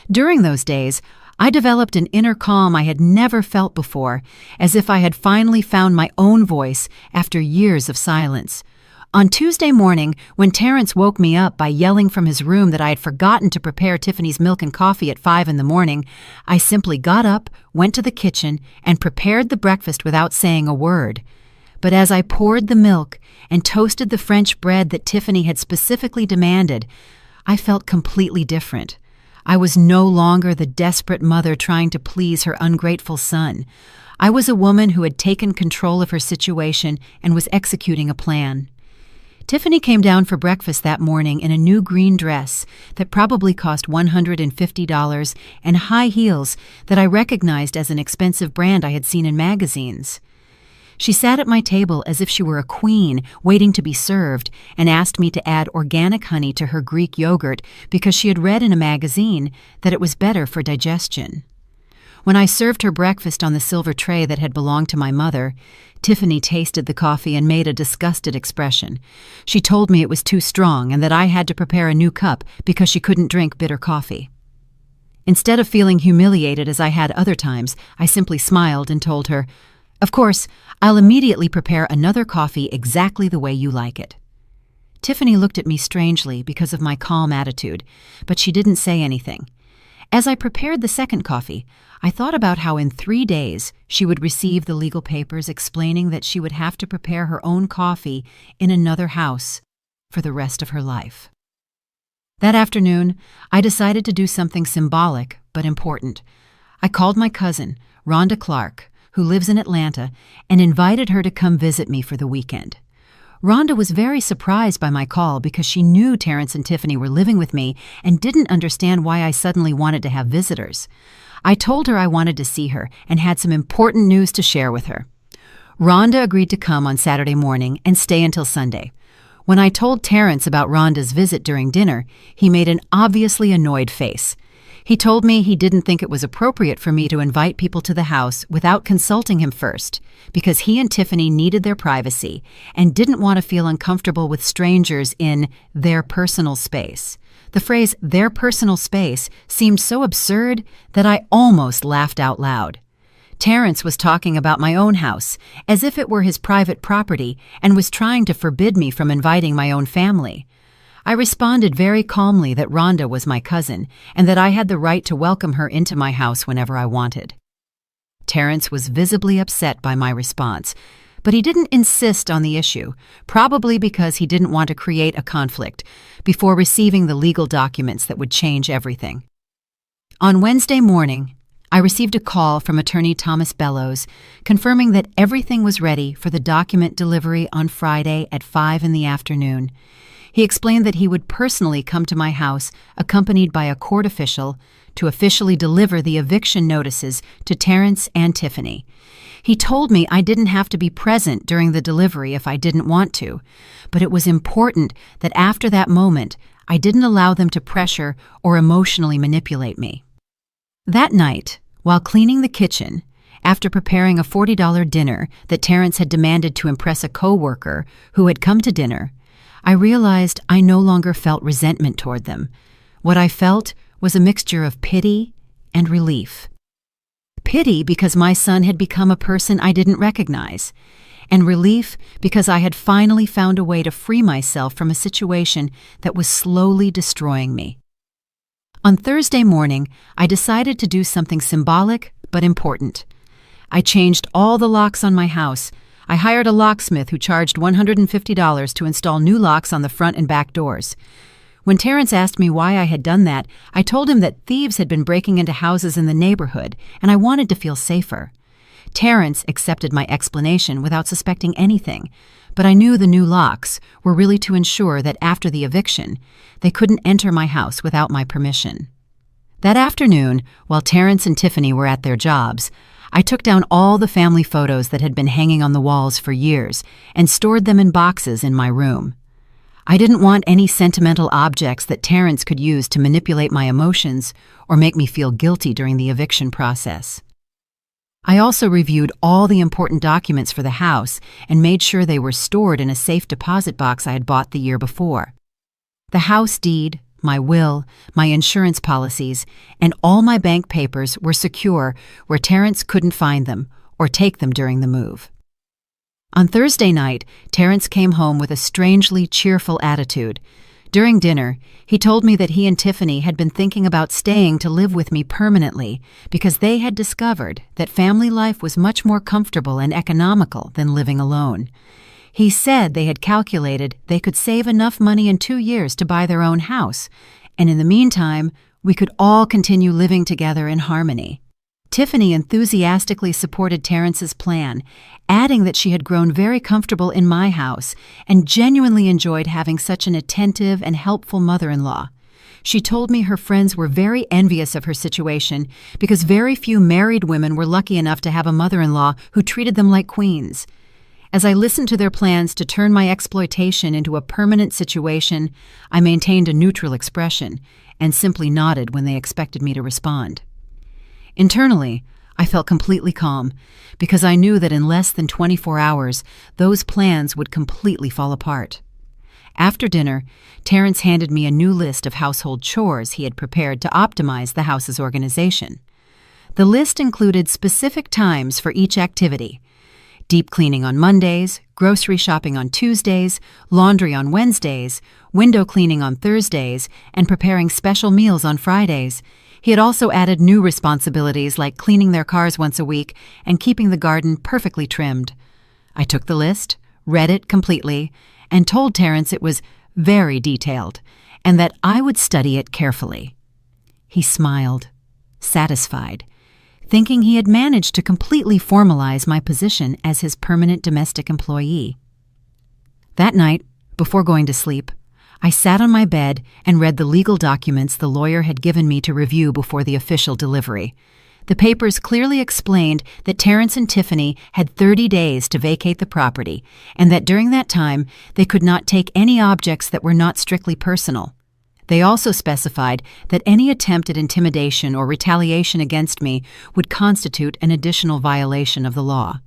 During those days, I developed an inner calm I had never felt before, as if I had finally found my own voice after years of silence. On Tuesday morning, when Terrence woke me up by yelling from his room that I had forgotten to prepare Tiffany's milk and coffee at 5 in the morning, I simply got up, went to the kitchen, and prepared the breakfast without saying a word. But as I poured the milk and toasted the French bread that Tiffany had specifically demanded, I felt completely different. I was no longer the desperate mother trying to please her ungrateful son. I was a woman who had taken control of her situation and was executing a plan. Tiffany came down for breakfast that morning in a new green dress that probably cost $150 and high heels that I recognized as an expensive brand I had seen in magazines. She sat at my table as if she were a queen waiting to be served and asked me to add organic honey to her Greek yogurt because she had read in a magazine that it was better for digestion. When I served her breakfast on the silver tray that had belonged to my mother, Tiffany tasted the coffee and made a disgusted expression. She told me it was too strong and that I had to prepare a new cup because she couldn't drink bitter coffee. Instead of feeling humiliated as I had other times, I simply smiled and told her, "Of course, I'll immediately prepare another coffee exactly the way you like it." Tiffany looked at me strangely because of my calm attitude, but she didn't say anything. As I prepared the second coffee, I thought about how in 3 days she would receive the legal papers explaining that she would have to prepare her own coffee in another house for the rest of her life. That afternoon, I decided to do something symbolic but important. I called my cousin, Rhonda Clark, who lives in Atlanta, and invited her to come visit me for the weekend. Rhonda was very surprised by my call because she knew Terrence and Tiffany were living with me and didn't understand why I suddenly wanted to have visitors. I told her I wanted to see her and had some important news to share with her. Rhonda agreed to come on Saturday morning and stay until Sunday. When I told Terrence about Rhonda's visit during dinner, he made an obviously annoyed face. He told me he didn't think it was appropriate for me to invite people to the house without consulting him first, because he and Tiffany needed their privacy and didn't want to feel uncomfortable with strangers in their personal space. The phrase "their personal space" seemed so absurd that I almost laughed out loud. Terrence was talking about my own house, as if it were his private property, and was trying to forbid me from inviting my own family. I responded very calmly that Rhonda was my cousin and that I had the right to welcome her into my house whenever I wanted. Terrence was visibly upset by my response, but he didn't insist on the issue, probably because he didn't want to create a conflict before receiving the legal documents that would change everything. On Wednesday morning, I received a call from attorney Thomas Bellows confirming that everything was ready for the document delivery on Friday at 5 in the afternoon. He explained that he would personally come to my house, accompanied by a court official, to officially deliver the eviction notices to Terrence and Tiffany. He told me I didn't have to be present during the delivery if I didn't want to, but it was important that after that moment, I didn't allow them to pressure or emotionally manipulate me. That night, while cleaning the kitchen, after preparing a $40 dinner that Terrence had demanded to impress a coworker who had come to dinner, I realized I no longer felt resentment toward them. What I felt was a mixture of pity and relief. Pity because my son had become a person I didn't recognize, and relief because I had finally found a way to free myself from a situation that was slowly destroying me. On Thursday morning, I decided to do something symbolic but important. I changed all the locks on my house. I hired a locksmith who charged $150 to install new locks on the front and back doors. When Terrence asked me why I had done that, I told him that thieves had been breaking into houses in the neighborhood, and I wanted to feel safer. Terrence accepted my explanation without suspecting anything, but I knew the new locks were really to ensure that after the eviction, they couldn't enter my house without my permission. That afternoon, while Terrence and Tiffany were at their jobs, I took down all the family photos that had been hanging on the walls for years and stored them in boxes in my room. I didn't want any sentimental objects that Terrence could use to manipulate my emotions or make me feel guilty during the eviction process. I also reviewed all the important documents for the house and made sure they were stored in a safe deposit box I had bought the year before. The house deed, my will, my insurance policies, and all my bank papers were secure where Terrence couldn't find them or take them during the move. On Thursday night, Terrence came home with a strangely cheerful attitude. During dinner, he told me that he and Tiffany had been thinking about staying to live with me permanently because they had discovered that family life was much more comfortable and economical than living alone. He said they had calculated they could save enough money in 2 years to buy their own house, and in the meantime, we could all continue living together in harmony. Tiffany enthusiastically supported Terrence's plan, adding that she had grown very comfortable in my house and genuinely enjoyed having such an attentive and helpful mother-in-law. She told me her friends were very envious of her situation because very few married women were lucky enough to have a mother-in-law who treated them like queens. As I listened to their plans to turn my exploitation into a permanent situation, I maintained a neutral expression and simply nodded when they expected me to respond. Internally, I felt completely calm because I knew that in less than 24 hours, those plans would completely fall apart. After dinner, Terrence handed me a new list of household chores he had prepared to optimize the house's organization. The list included specific times for each activity: deep cleaning on Mondays, grocery shopping on Tuesdays, laundry on Wednesdays, window cleaning on Thursdays, and preparing special meals on Fridays. He had also added new responsibilities like cleaning their cars once a week and keeping the garden perfectly trimmed. I took the list, read it completely, and told Terrence it was very detailed and that I would study it carefully. He smiled, satisfied, thinking he had managed to completely formalize my position as his permanent domestic employee. That night, before going to sleep, I sat on my bed and read the legal documents the lawyer had given me to review before the official delivery. The papers clearly explained that Terrence and Tiffany had 30 days to vacate the property, and that during that time they could not take any objects that were not strictly personal. They also specified that any attempt at intimidation or retaliation against me would constitute an additional violation of the law.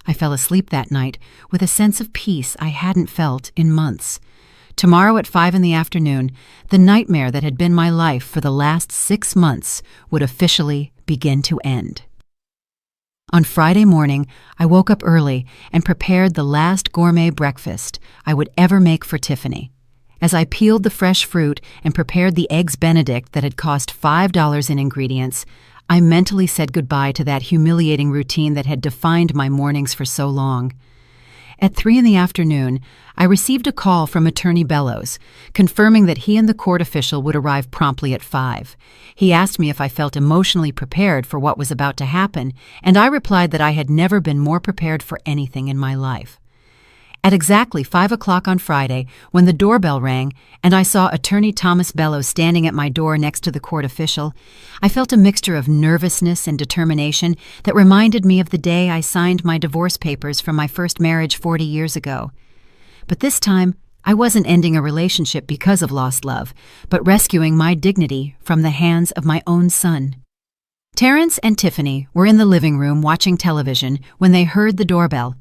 I fell asleep that night with a sense of peace I hadn't felt in months. Tomorrow at 5 p.m, the nightmare that had been my life for the last 6 months would officially begin to end. On Friday morning, I woke up early and prepared the last gourmet breakfast I would ever make for Tiffany. As I peeled the fresh fruit and prepared the eggs Benedict that had cost $5 in ingredients, I mentally said goodbye to that humiliating routine that had defined my mornings for so long. At 3 p.m, I received a call from Attorney Bellows, confirming that he and the court official would arrive promptly at 5. He asked me if I felt emotionally prepared for what was about to happen, and I replied that I had never been more prepared for anything in my life. At exactly 5 o'clock on Friday, when the doorbell rang and I saw Attorney Thomas Bellows standing at my door next to the court official, I felt a mixture of nervousness and determination that reminded me of the day I signed my divorce papers from my first marriage 40 years ago. But this time, I wasn't ending a relationship because of lost love, but rescuing my dignity from the hands of my own son. Terrence and Tiffany were in the living room watching television when they heard the doorbell.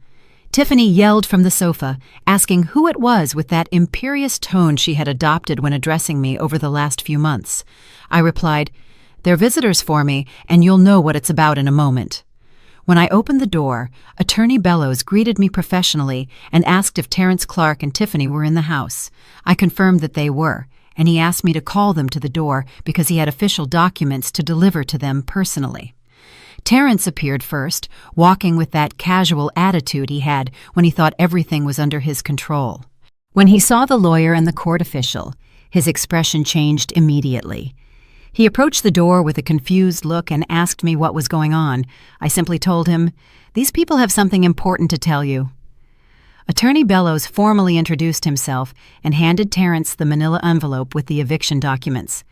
Tiffany yelled from the sofa, asking who it was with that imperious tone she had adopted when addressing me over the last few months. I replied, "They're visitors for me, and you'll know what it's about in a moment." When I opened the door, Attorney Bellows greeted me professionally and asked if Terrence Clark and Tiffany were in the house. I confirmed that they were, and he asked me to call them to the door because he had official documents to deliver to them personally. Terrence appeared first, walking with that casual attitude he had when he thought everything was under his control. When he saw the lawyer and the court official, his expression changed immediately. He approached the door with a confused look and asked me what was going on. I simply told him, "These people have something important to tell you." Attorney Bellows formally introduced himself and handed Terrence the manila envelope with the eviction documents.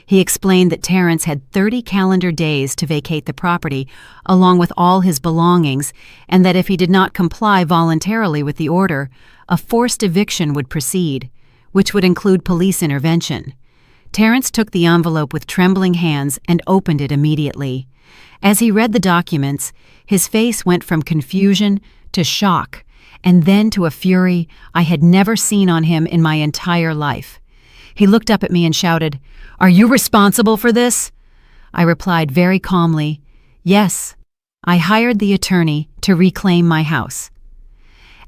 He explained that Terrence had 30 calendar days to vacate the property, along with all his belongings, and that if he did not comply voluntarily with the order, a forced eviction would proceed, which would include police intervention. Terrence took the envelope with trembling hands and opened it immediately. As he read the documents, his face went from confusion to shock, and then to a fury I had never seen on him in my entire life. He looked up at me and shouted, "Are you responsible for this?" I replied very calmly, "Yes, I hired the attorney to reclaim my house."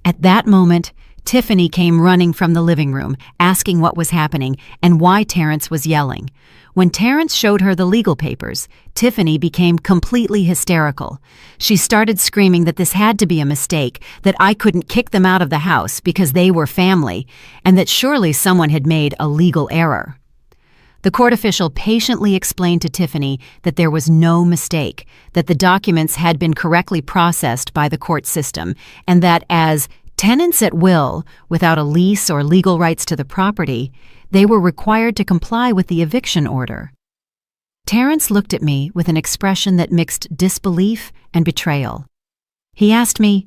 At that moment, Tiffany came running from the living room, asking what was happening and why Terrence was yelling. When Terrence showed her the legal papers, Tiffany became completely hysterical. She started screaming that this had to be a mistake, that I couldn't kick them out of the house because they were family, and that surely someone had made a legal error. The court official patiently explained to Tiffany that there was no mistake, that the documents had been correctly processed by the court system, and that as tenants at will, without a lease or legal rights to the property, they were required to comply with the eviction order. Terrence looked at me with an expression that mixed disbelief and betrayal. He asked me,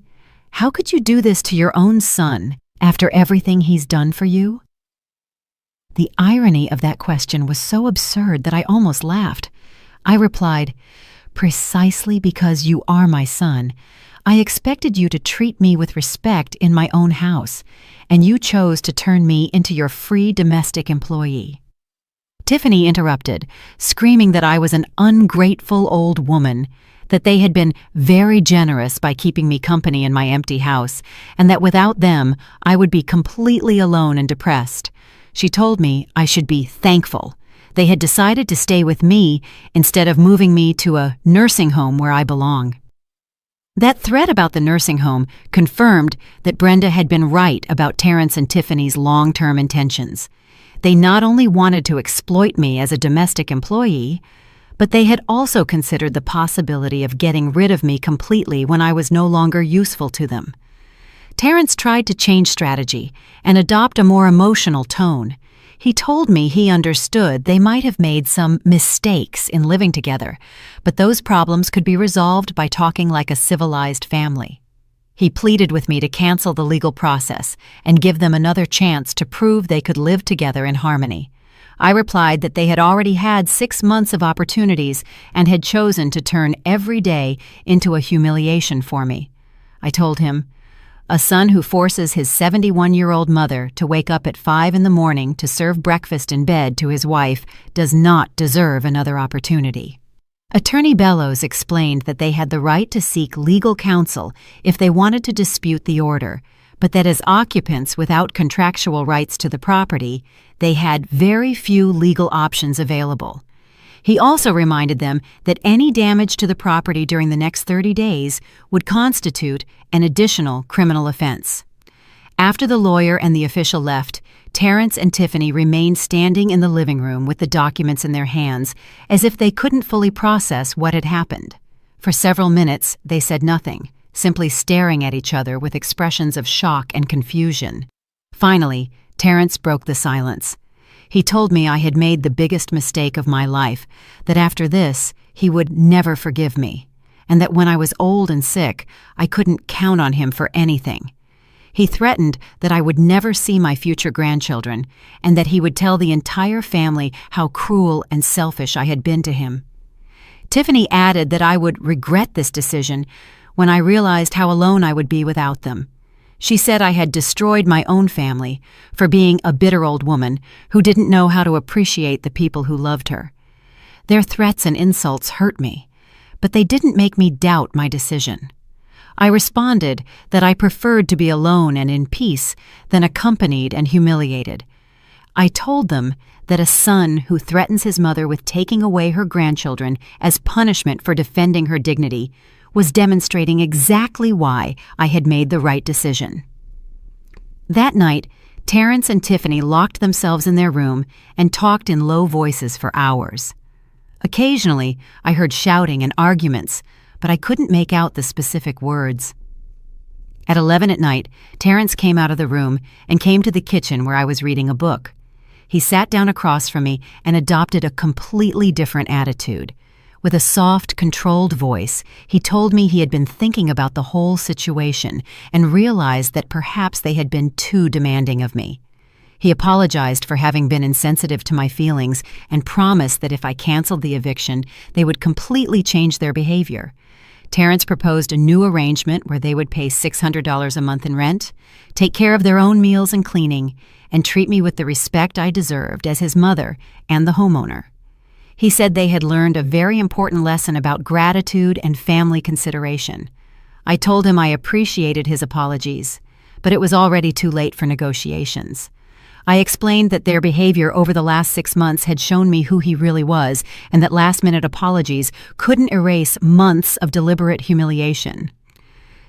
"How could you do this to your own son after everything he's done for you?" The irony of that question was so absurd that I almost laughed. I replied, "Precisely because you are my son, I expected you to treat me with respect in my own house, and you chose to turn me into your free domestic employee." Tiffany interrupted, screaming that I was an ungrateful old woman, that they had been very generous by keeping me company in my empty house, and that without them I would be completely alone and depressed. She told me I should be thankful. They had decided to stay with me instead of moving me to a nursing home where I belong. That threat about the nursing home confirmed that Brenda had been right about Terrence and Tiffany's long-term intentions. They not only wanted to exploit me as a domestic employee, but they had also considered the possibility of getting rid of me completely when I was no longer useful to them. Terrence tried to change strategy and adopt a more emotional tone. He told me he understood they might have made some mistakes in living together, but those problems could be resolved by talking like a civilized family. He pleaded with me to cancel the legal process and give them another chance to prove they could live together in harmony. I replied that they had already had 6 months of opportunities and had chosen to turn every day into a humiliation for me. I told him, "A son who forces his 71-year-old mother to wake up at 5 in the morning to serve breakfast in bed to his wife does not deserve another opportunity." Attorney Bellows explained that they had the right to seek legal counsel if they wanted to dispute the order, but that as occupants without contractual rights to the property, they had very few legal options available. He also reminded them that any damage to the property during the next 30 days would constitute an additional criminal offense. After the lawyer and the official left, Terrence and Tiffany remained standing in the living room with the documents in their hands, as if they couldn't fully process what had happened. For several minutes, they said nothing, simply staring at each other with expressions of shock and confusion. Finally, Terrence broke the silence. He told me I had made the biggest mistake of my life, that after this, he would never forgive me, and that when I was old and sick, I couldn't count on him for anything. He threatened that I would never see my future grandchildren, and that he would tell the entire family how cruel and selfish I had been to him. Tiffany added that I would regret this decision when I realized how alone I would be without them. She said I had destroyed my own family for being a bitter old woman who didn't know how to appreciate the people who loved her. Their threats and insults hurt me, but they didn't make me doubt my decision. I responded that I preferred to be alone and in peace than accompanied and humiliated. I told them that a son who threatens his mother with taking away her grandchildren as punishment for defending her dignity was demonstrating exactly why I had made the right decision. That night, Terrence and Tiffany locked themselves in their room and talked in low voices for hours. Occasionally, I heard shouting and arguments, but I couldn't make out the specific words. At 11 at night, Terrence came out of the room and came to the kitchen where I was reading a book. He sat down across from me and adopted a completely different attitude. With a soft, controlled voice, he told me he had been thinking about the whole situation and realized that perhaps they had been too demanding of me. He apologized for having been insensitive to my feelings and promised that if I canceled the eviction, they would completely change their behavior. Terrence proposed a new arrangement where they would pay $600 a month in rent, take care of their own meals and cleaning, and treat me with the respect I deserved as his mother and the homeowner. He said they had learned a very important lesson about gratitude and family consideration. I told him I appreciated his apologies, but it was already too late for negotiations. I explained that their behavior over the last 6 months had shown me who he really was, and that last-minute apologies couldn't erase months of deliberate humiliation.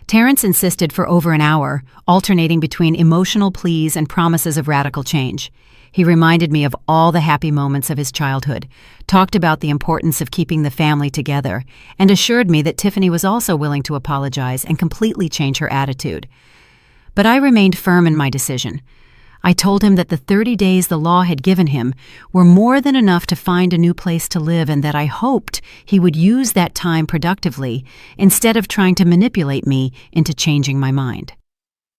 Terrence insisted for over an hour, alternating between emotional pleas and promises of radical change. He reminded me of all the happy moments of his childhood, talked about the importance of keeping the family together, and assured me that Tiffany was also willing to apologize and completely change her attitude. But I remained firm in my decision. I told him that the 30 days the law had given him were more than enough to find a new place to live, and that I hoped he would use that time productively instead of trying to manipulate me into changing my mind.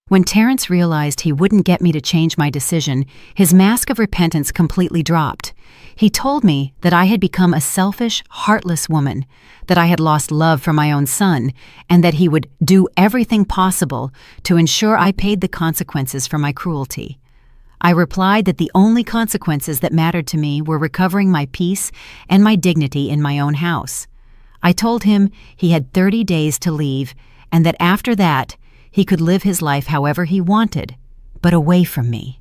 When Terrence realized he wouldn't get me to change my decision, his mask of repentance completely dropped. He told me that I had become a selfish, heartless woman, that I had lost love for my own son, and that he would do everything possible to ensure I paid the consequences for my cruelty. I replied that the only consequences that mattered to me were recovering my peace and my dignity in my own house. I told him he had 30 days to leave, and that after that, he could live his life however he wanted, but away from me.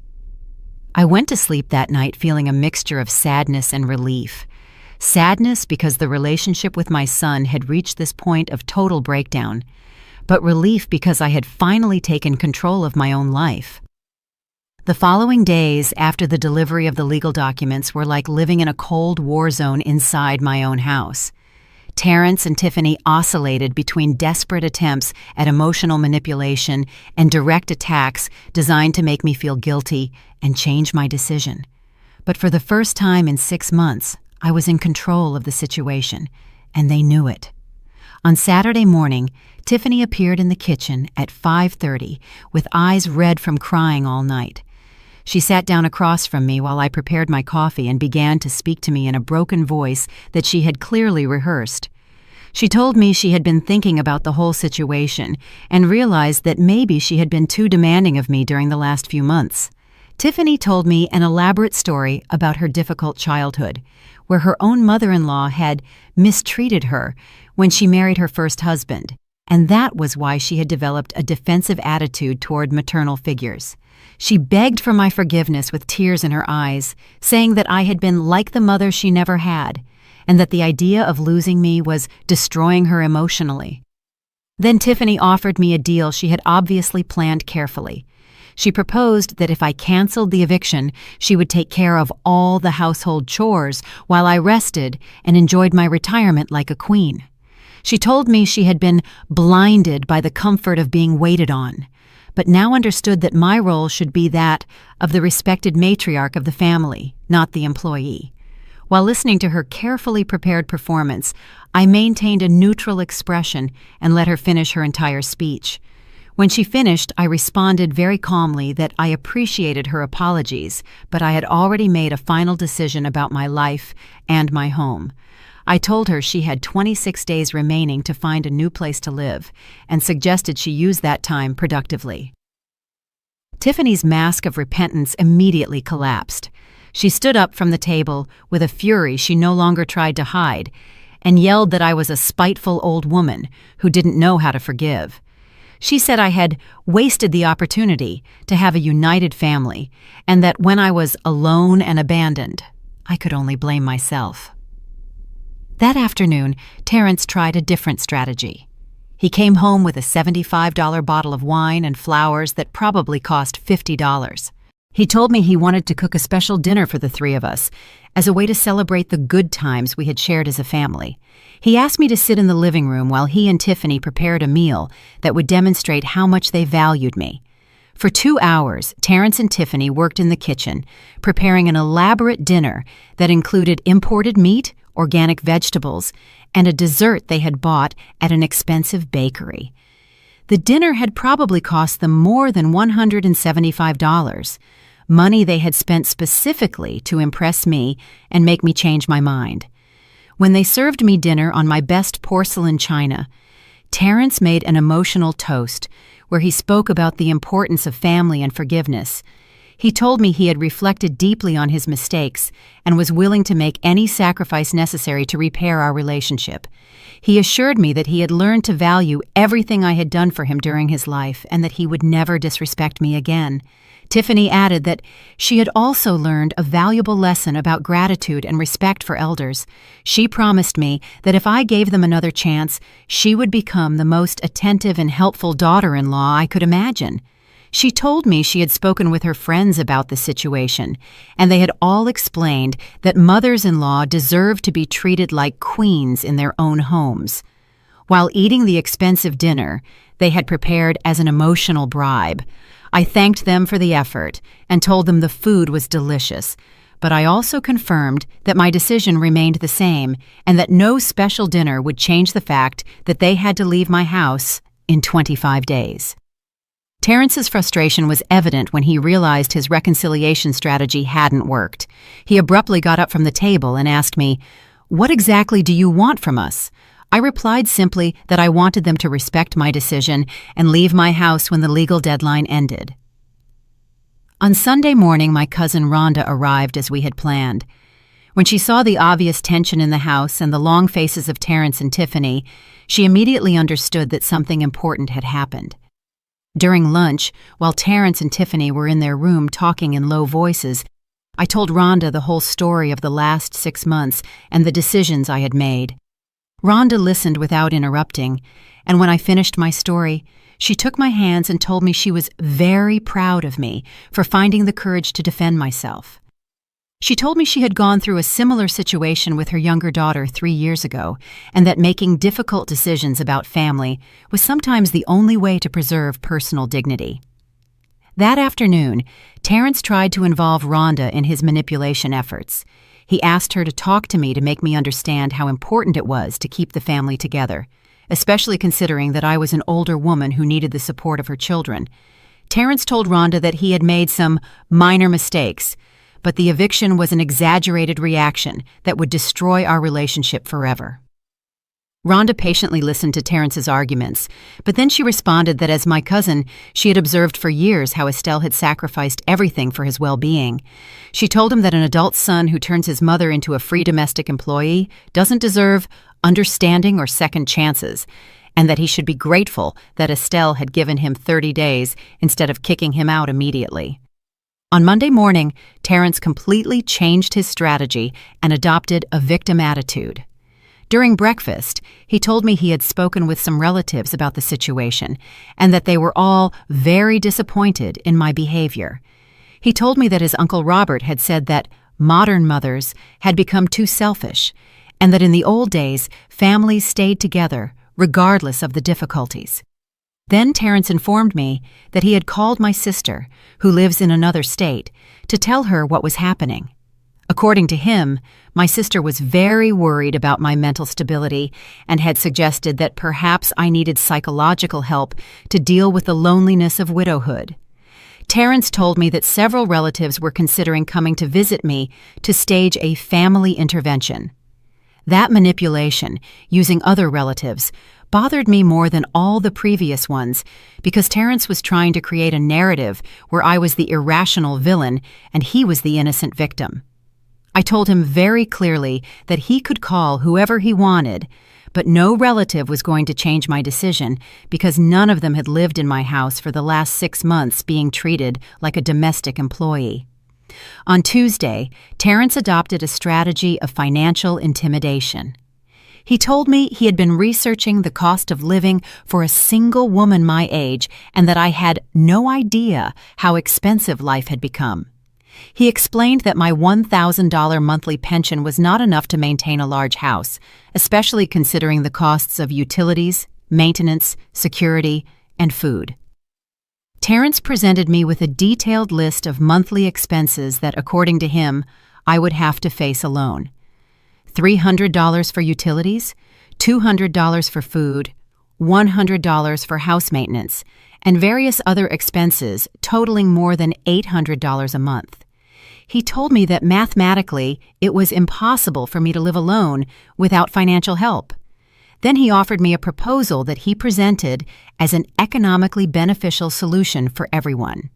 I went to sleep that night feeling a mixture of sadness and relief. Sadness because the relationship with my son had reached this point of total breakdown, but relief because I had finally taken control of my own life. The following days after the delivery of the legal documents were like living in a cold war zone inside my own house. Terrence and Tiffany oscillated between desperate attempts at emotional manipulation and direct attacks designed to make me feel guilty and change my decision. But for the first time in 6 months, I was in control of the situation, and they knew it. On Saturday morning, Tiffany appeared in the kitchen at 5:30 with eyes red from crying all night. She sat down across from me while I prepared my coffee and began to speak to me in a broken voice that she had clearly rehearsed. She told me she had been thinking about the whole situation and realized that maybe she had been too demanding of me during the last few months. Tiffany told me an elaborate story about her difficult childhood, where her own mother-in-law had mistreated her when she married her first husband, and that was why she had developed a defensive attitude toward maternal figures. She begged for my forgiveness with tears in her eyes, saying that I had been like the mother she never had, and that the idea of losing me was destroying her emotionally. Then Tiffany offered me a deal she had obviously planned carefully. She proposed that if I canceled the eviction, she would take care of all the household chores while I rested and enjoyed my retirement like a queen. She told me she had been blinded by the comfort of being waited on, but now understood that my role should be that of the respected matriarch of the family, not the employee. While listening to her carefully prepared performance, I maintained a neutral expression and let her finish her entire speech. When she finished, I responded very calmly that I appreciated her apologies, but I had already made a final decision about my life and my home. I told her she had 26 days remaining to find a new place to live, and suggested she use that time productively. Tiffany's mask of repentance immediately collapsed. She stood up from the table with a fury she no longer tried to hide, and yelled that I was a spiteful old woman who didn't know how to forgive. She said I had wasted the opportunity to have a united family, and that when I was alone and abandoned, I could only blame myself. That afternoon, Terrence tried a different strategy. He came home with a $75 bottle of wine and flowers that probably cost $50. He told me he wanted to cook a special dinner for the three of us, as a way to celebrate the good times we had shared as a family. He asked me to sit in the living room while he and Tiffany prepared a meal that would demonstrate how much they valued me. For 2 hours, Terrence and Tiffany worked in the kitchen, preparing an elaborate dinner that included imported meat, organic vegetables, and a dessert they had bought at an expensive bakery. The dinner had probably cost them more than $175, money they had spent specifically to impress me and make me change my mind. When they served me dinner on my best porcelain china, Terrence made an emotional toast where he spoke about the importance of family and forgiveness. He told me he had reflected deeply on his mistakes and was willing to make any sacrifice necessary to repair our relationship. He assured me that he had learned to value everything I had done for him during his life and that he would never disrespect me again. Tiffany added that she had also learned a valuable lesson about gratitude and respect for elders. She promised me that if I gave them another chance, she would become the most attentive and helpful daughter-in-law I could imagine. She told me she had spoken with her friends about the situation, and they had all explained that mothers-in-law deserve to be treated like queens in their own homes. While eating the expensive dinner they had prepared as an emotional bribe, I thanked them for the effort and told them the food was delicious, but I also confirmed that my decision remained the same and that no special dinner would change the fact that they had to leave my house in 25 days. Terrence's frustration was evident when he realized his reconciliation strategy hadn't worked. He abruptly got up from the table and asked me, "What exactly do you want from us?" I replied simply that I wanted them to respect my decision and leave my house when the legal deadline ended. On Sunday morning, my cousin Rhonda arrived as we had planned. When she saw the obvious tension in the house and the long faces of Terrence and Tiffany, she immediately understood that something important had happened. During lunch, while Terrence and Tiffany were in their room talking in low voices, I told Rhonda the whole story of the last 6 months and the decisions I had made. Rhonda listened without interrupting, and when I finished my story, she took my hands and told me she was very proud of me for finding the courage to defend myself. She told me she had gone through a similar situation with her younger daughter 3 years ago, and that making difficult decisions about family was sometimes the only way to preserve personal dignity. That afternoon, Terrence tried to involve Rhonda in his manipulation efforts. He asked her to talk to me to make me understand how important it was to keep the family together, especially considering that I was an older woman who needed the support of her children. Terrence told Rhonda that he had made some minor mistakes, but the eviction was an exaggerated reaction that would destroy our relationship forever. Rhonda patiently listened to Terrence's arguments, but then she responded that as my cousin, she had observed for years how Estelle had sacrificed everything for his well-being. She told him that an adult son who turns his mother into a free domestic employee doesn't deserve understanding or second chances, and that he should be grateful that Estelle had given him 30 days instead of kicking him out immediately. On Monday morning, Terrence completely changed his strategy and adopted a victim attitude. During breakfast, he told me he had spoken with some relatives about the situation and that they were all very disappointed in my behavior. He told me that his Uncle Robert had said that modern mothers had become too selfish and that in the old days, families stayed together regardless of the difficulties. Then Terrence informed me that he had called my sister, who lives in another state, to tell her what was happening. According to him, my sister was very worried about my mental stability and had suggested that perhaps I needed psychological help to deal with the loneliness of widowhood. Terrence told me that several relatives were considering coming to visit me to stage a family intervention. That manipulation, using other relatives, bothered me more than all the previous ones because Terrence was trying to create a narrative where I was the irrational villain and he was the innocent victim. I told him very clearly that he could call whoever he wanted, but no relative was going to change my decision because none of them had lived in my house for the last 6 months being treated like a domestic employee. On Tuesday, Terrence adopted a strategy of financial intimidation. He told me he had been researching the cost of living for a single woman my age and that I had no idea how expensive life had become. He explained that my $1,000 monthly pension was not enough to maintain a large house, especially considering the costs of utilities, maintenance, security, and food. Terrence presented me with a detailed list of monthly expenses that, according to him, I would have to face alone. $300 for utilities, $200 for food, $100 for house maintenance, and various other expenses totaling more than $800 a month. He told me that mathematically it was impossible for me to live alone without financial help. Then he offered me a proposal that he presented as an economically beneficial solution for everyone.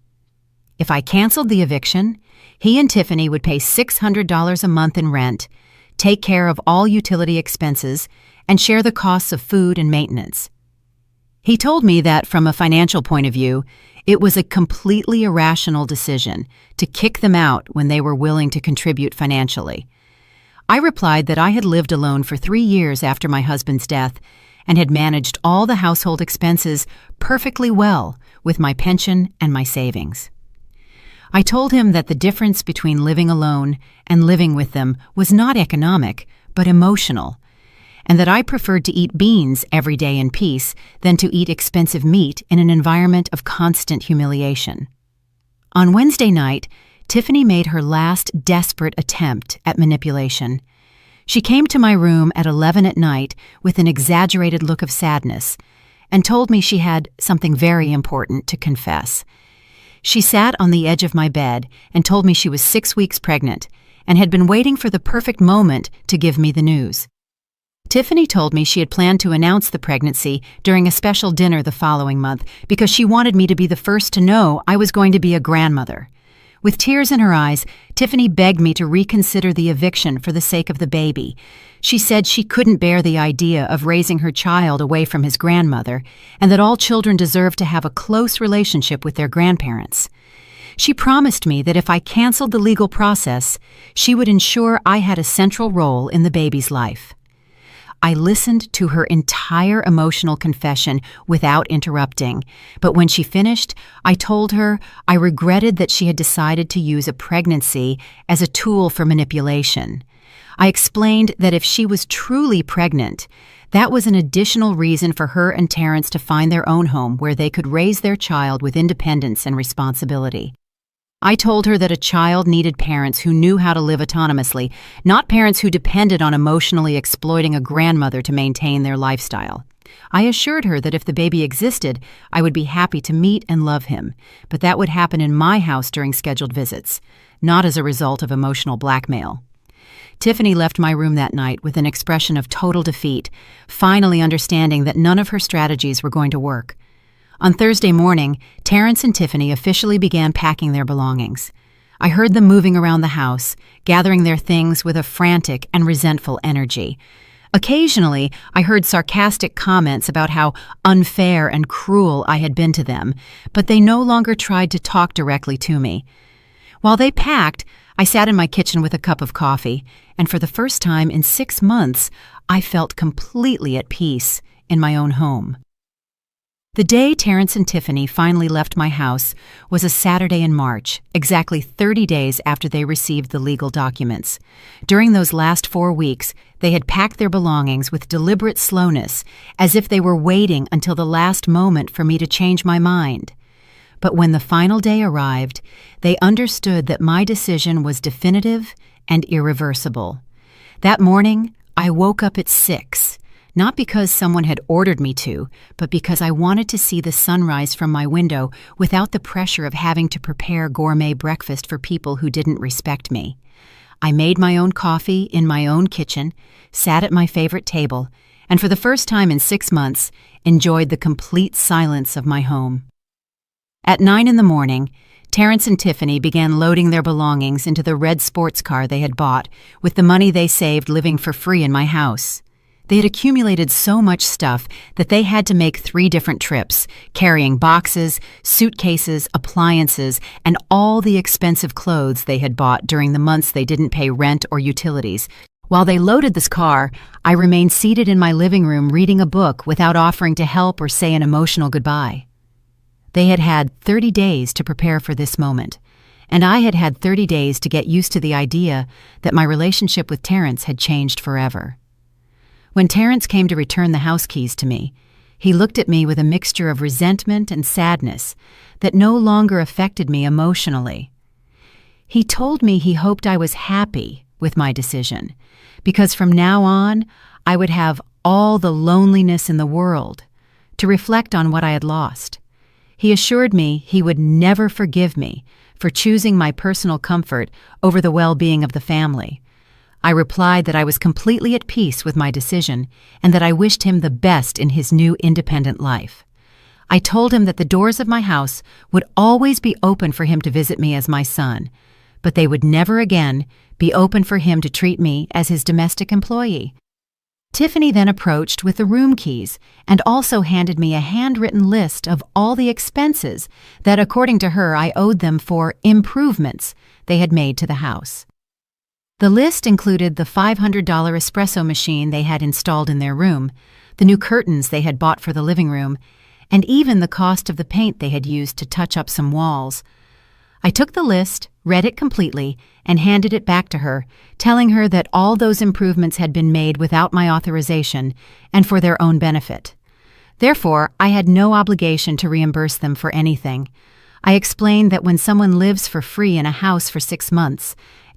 If I canceled the eviction, he and Tiffany would pay $600 a month in rent, take care of all utility expenses, and share the costs of food and maintenance. He told me that from a financial point of view, it was a completely irrational decision to kick them out when they were willing to contribute financially. I replied that I had lived alone for 3 years after my husband's death and had managed all the household expenses perfectly well with my pension and my savings. I told him that the difference between living alone and living with them was not economic, but emotional, and that I preferred to eat beans every day in peace than to eat expensive meat in an environment of constant humiliation. On Wednesday night, Tiffany made her last desperate attempt at manipulation. She came to my room at 11 at night with an exaggerated look of sadness and told me she had something very important to confess. She sat on the edge of my bed and told me she was 6 weeks pregnant and had been waiting for the perfect moment to give me the news. Tiffany told me she had planned to announce the pregnancy during a special dinner the following month because she wanted me to be the first to know I was going to be a grandmother. With tears in her eyes, Tiffany begged me to reconsider the eviction for the sake of the baby. She said she couldn't bear the idea of raising her child away from his grandmother, and that all children deserve to have a close relationship with their grandparents. She promised me that if I canceled the legal process, she would ensure I had a central role in the baby's life. I listened to her entire emotional confession without interrupting, but when she finished, I told her I regretted that she had decided to use a pregnancy as a tool for manipulation. I explained that if she was truly pregnant, that was an additional reason for her and Terrence to find their own home where they could raise their child with independence and responsibility. I told her that a child needed parents who knew how to live autonomously, not parents who depended on emotionally exploiting a grandmother to maintain their lifestyle. I assured her that if the baby existed, I would be happy to meet and love him, but that would happen in my house during scheduled visits, not as a result of emotional blackmail. Tiffany left my room that night with an expression of total defeat, finally understanding that none of her strategies were going to work. On Thursday morning, Terrence and Tiffany officially began packing their belongings. I heard them moving around the house, gathering their things with a frantic and resentful energy. Occasionally, I heard sarcastic comments about how unfair and cruel I had been to them, but they no longer tried to talk directly to me. While they packed, I sat in my kitchen with a cup of coffee, and for the first time in 6 months, I felt completely at peace in my own home. The day Terrence and Tiffany finally left my house was a Saturday in March, exactly 30 days after they received the legal documents. During those last 4 weeks, they had packed their belongings with deliberate slowness, as if they were waiting until the last moment for me to change my mind. But when the final day arrived, they understood that my decision was definitive and irreversible. That morning, I woke up at 6. Not because someone had ordered me to, but because I wanted to see the sunrise from my window without the pressure of having to prepare gourmet breakfast for people who didn't respect me. I made my own coffee in my own kitchen, sat at my favorite table, and for the first time in 6 months, enjoyed the complete silence of my home. At 9 in the morning, Terrence and Tiffany began loading their belongings into the red sports car they had bought with the money they saved living for free in my house. They had accumulated so much stuff that they had to make 3 different trips, carrying boxes, suitcases, appliances, and all the expensive clothes they had bought during the months they didn't pay rent or utilities. While they loaded this car, I remained seated in my living room reading a book without offering to help or say an emotional goodbye. They had had 30 days to prepare for this moment, and I had had 30 days to get used to the idea that my relationship with Terrence had changed forever. When Terrence came to return the house keys to me, he looked at me with a mixture of resentment and sadness that no longer affected me emotionally. He told me he hoped I was happy with my decision, because from now on, I would have all the loneliness in the world to reflect on what I had lost. He assured me he would never forgive me for choosing my personal comfort over the well-being of the family. I replied that I was completely at peace with my decision and that I wished him the best in his new independent life. I told him that the doors of my house would always be open for him to visit me as my son, but they would never again be open for him to treat me as his domestic employee. Tiffany then approached with the room keys and also handed me a handwritten list of all the expenses that, according to her, I owed them for improvements they had made to the house. The list included the $500 espresso machine they had installed in their room, the new curtains they had bought for the living room, and even the cost of the paint they had used to touch up some walls. I took the list, read it completely, and handed it back to her, telling her that all those improvements had been made without my authorization and for their own benefit. Therefore, I had no obligation to reimburse them for anything. I explained that when someone lives for free in a house for 6 months,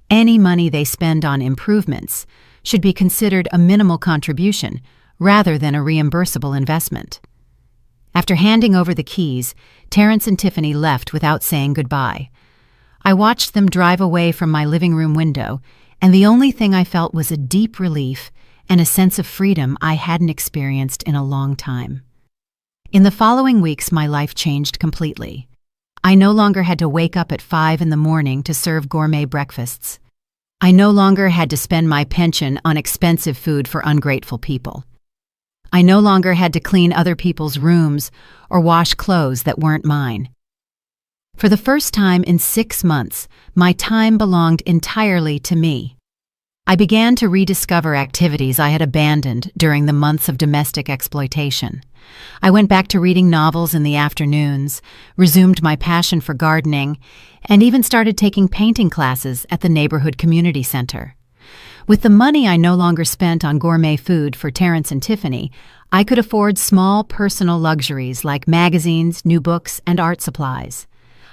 any money they spend on improvements should be considered a minimal contribution rather than a reimbursable investment. After handing over the keys, Terrence and Tiffany left without saying goodbye. I watched them drive away from my living room window, and the only thing I felt was a deep relief and a sense of freedom I hadn't experienced in a long time. In the following weeks, my life changed completely. I no longer had to wake up at 5 in the morning to serve gourmet breakfasts. I no longer had to spend my pension on expensive food for ungrateful people. I no longer had to clean other people's rooms or wash clothes that weren't mine. For the first time in 6 months, my time belonged entirely to me. I began to rediscover activities I had abandoned during the months of domestic exploitation. I went back to reading novels in the afternoons, resumed my passion for gardening, and even started taking painting classes at the neighborhood community center. With the money I no longer spent on gourmet food for Terrence and Tiffany, I could afford small personal luxuries like magazines, new books, and art supplies.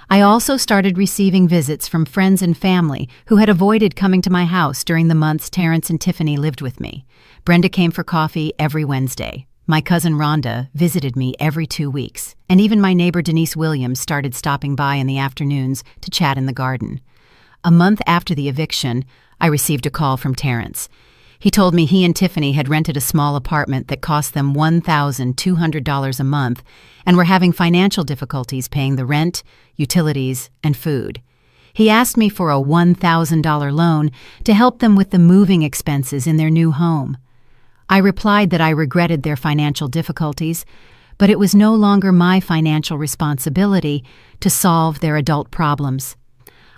I also started receiving visits from friends and family who had avoided coming to my house during the months Terrence and Tiffany lived with me. Brenda came for coffee every Wednesday. My cousin Rhonda visited me every 2 weeks, and even my neighbor Denise Williams started stopping by in the afternoons to chat in the garden. A month after the eviction, I received a call from Terrence. He told me he and Tiffany had rented a small apartment that cost them $1,200 a month and were having financial difficulties paying the rent, utilities, and food. He asked me for a $1,000 loan to help them with the moving expenses in their new home. I replied that I regretted their financial difficulties, but it was no longer my financial responsibility to solve their adult problems.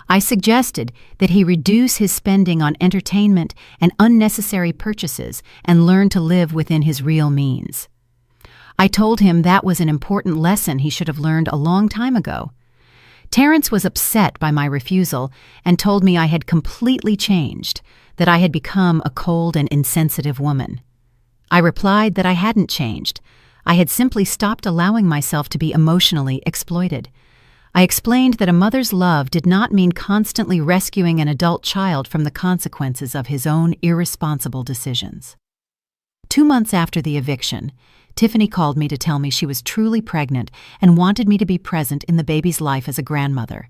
I suggested that he reduce his spending on entertainment and unnecessary purchases and learn to live within his real means. I told him that was an important lesson he should have learned a long time ago. Terrence was upset by my refusal and told me I had completely changed, that I had become a cold and insensitive woman. I replied that I hadn't changed. I had simply stopped allowing myself to be emotionally exploited. I explained that a mother's love did not mean constantly rescuing an adult child from the consequences of his own irresponsible decisions. 2 months after the eviction, Tiffany called me to tell me she was truly pregnant and wanted me to be present in the baby's life as a grandmother.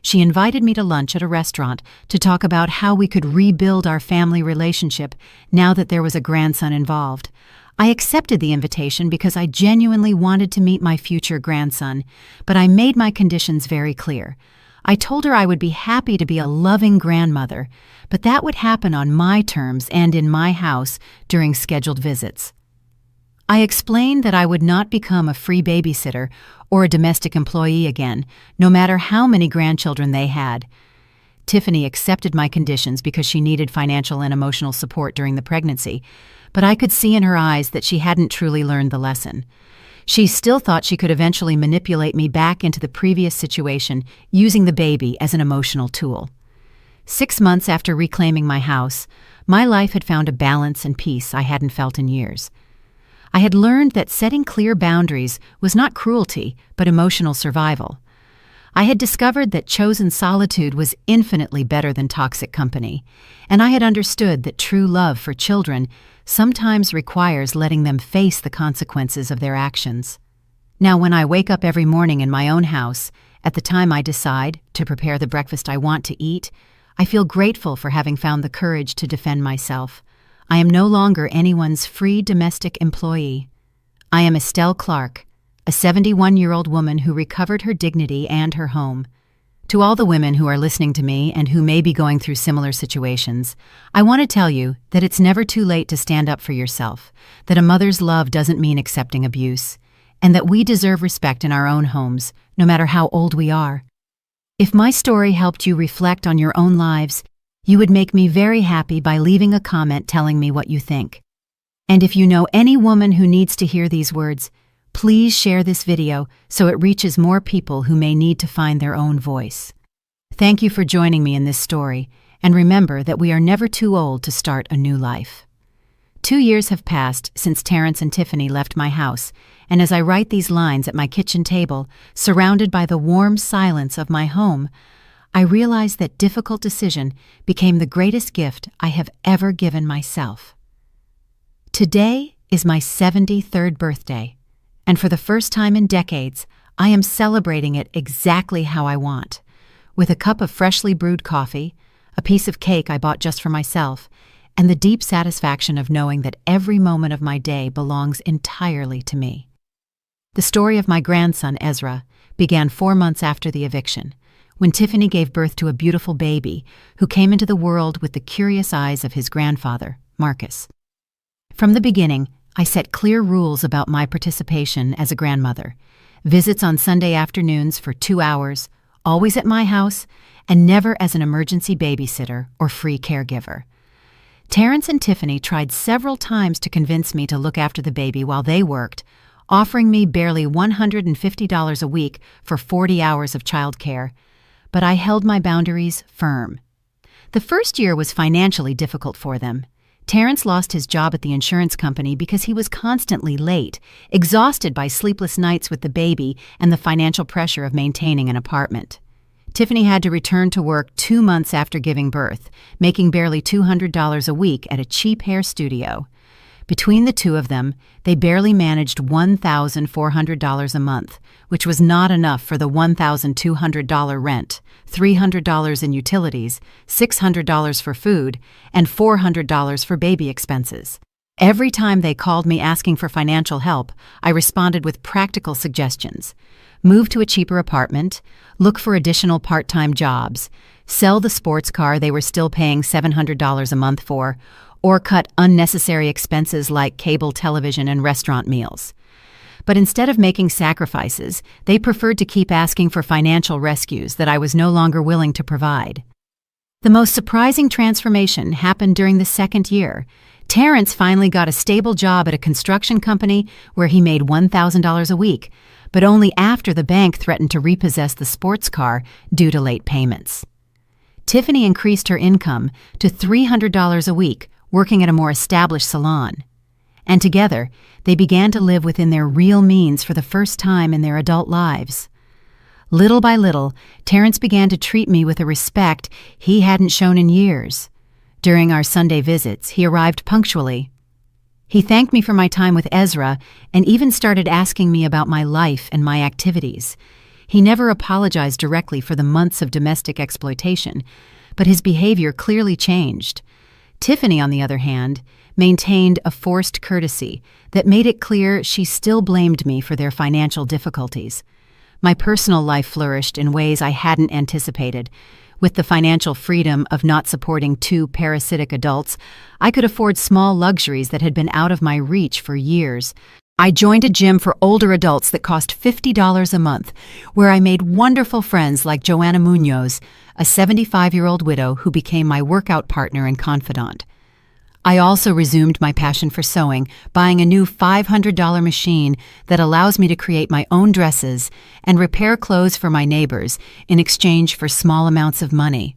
She invited me to lunch at a restaurant to talk about how we could rebuild our family relationship now that there was a grandson involved. I accepted the invitation because I genuinely wanted to meet my future grandson, but I made my conditions very clear. I told her I would be happy to be a loving grandmother, but that would happen on my terms and in my house during scheduled visits. I explained that I would not become a free babysitter or a domestic employee again, no matter how many grandchildren they had. Tiffany accepted my conditions because she needed financial and emotional support during the pregnancy, but I could see in her eyes that she hadn't truly learned the lesson. She still thought she could eventually manipulate me back into the previous situation, using the baby as an emotional tool. 6 months after reclaiming my house, my life had found a balance and peace I hadn't felt in years. I had learned that setting clear boundaries was not cruelty, but emotional survival. I had discovered that chosen solitude was infinitely better than toxic company, and I had understood that true love for children sometimes requires letting them face the consequences of their actions. Now, when I wake up every morning in my own house, at the time I decide to prepare the breakfast I want to eat, I feel grateful for having found the courage to defend myself. I am no longer anyone's free domestic employee. I am Estelle Clark, a 71-year-old woman who recovered her dignity and her home. To all the women who are listening to me and who may be going through similar situations, I want to tell you that it's never too late to stand up for yourself, that a mother's love doesn't mean accepting abuse, and that we deserve respect in our own homes, no matter how old we are. If my story helped you reflect on your own lives, you would make me very happy by leaving a comment telling me what you think. And if you know any woman who needs to hear these words, please share this video so it reaches more people who may need to find their own voice. Thank you for joining me in this story, and remember that we are never too old to start a new life. 2 years have passed since Terrence and Tiffany left my house, and as I write these lines at my kitchen table, surrounded by the warm silence of my home, I realize that difficult decision became the greatest gift I have ever given myself. Today is my 73rd birthday, and for the first time in decades, I am celebrating it exactly how I want, with a cup of freshly brewed coffee, a piece of cake I bought just for myself, and the deep satisfaction of knowing that every moment of my day belongs entirely to me. The story of my grandson, Ezra, began 4 months after the eviction, when Tiffany gave birth to a beautiful baby who came into the world with the curious eyes of his grandfather, Marcus. From the beginning, I set clear rules about my participation as a grandmother: visits on Sunday afternoons for 2 hours, always at my house, and never as an emergency babysitter or free caregiver. Terrence and Tiffany tried several times to convince me to look after the baby while they worked, offering me barely $150 a week for 40 hours of childcare, but I held my boundaries firm. The first year was financially difficult for them. Terrence lost his job at the insurance company because he was constantly late, exhausted by sleepless nights with the baby and the financial pressure of maintaining an apartment. Tiffany had to return to work 2 months after giving birth, making barely $200 a week at a cheap hair studio. Between the two of them, they barely managed $1,400 a month, which was not enough for the $1,200 rent, $300 in utilities, $600 for food, and $400 for baby expenses. Every time they called me asking for financial help, I responded with practical suggestions. Move to a cheaper apartment, look for additional part-time jobs, sell the sports car they were still paying $700 a month for, or cut unnecessary expenses like cable television and restaurant meals. But instead of making sacrifices, they preferred to keep asking for financial rescues that I was no longer willing to provide. The most surprising transformation happened during the second year. Terrence finally got a stable job at a construction company where he made $1,000 a week, but only after the bank threatened to repossess the sports car due to late payments. Tiffany increased her income to $300 a week, working at a more established salon. And together, they began to live within their real means for the first time in their adult lives. Little by little, Terrence began to treat me with a respect he hadn't shown in years. During our Sunday visits, he arrived punctually. He thanked me for my time with Ezra and even started asking me about my life and my activities. He never apologized directly for the months of domestic exploitation, but his behavior clearly changed. Tiffany, on the other hand, maintained a forced courtesy that made it clear she still blamed me for their financial difficulties. My personal life flourished in ways I hadn't anticipated. With the financial freedom of not supporting 2 parasitic adults, I could afford small luxuries that had been out of my reach for years. I joined a gym for older adults that cost $50 a month, where I made wonderful friends like Joanna Munoz, a 75-year-old widow who became my workout partner and confidant. I also resumed my passion for sewing, buying a new $500 machine that allows me to create my own dresses and repair clothes for my neighbors in exchange for small amounts of money.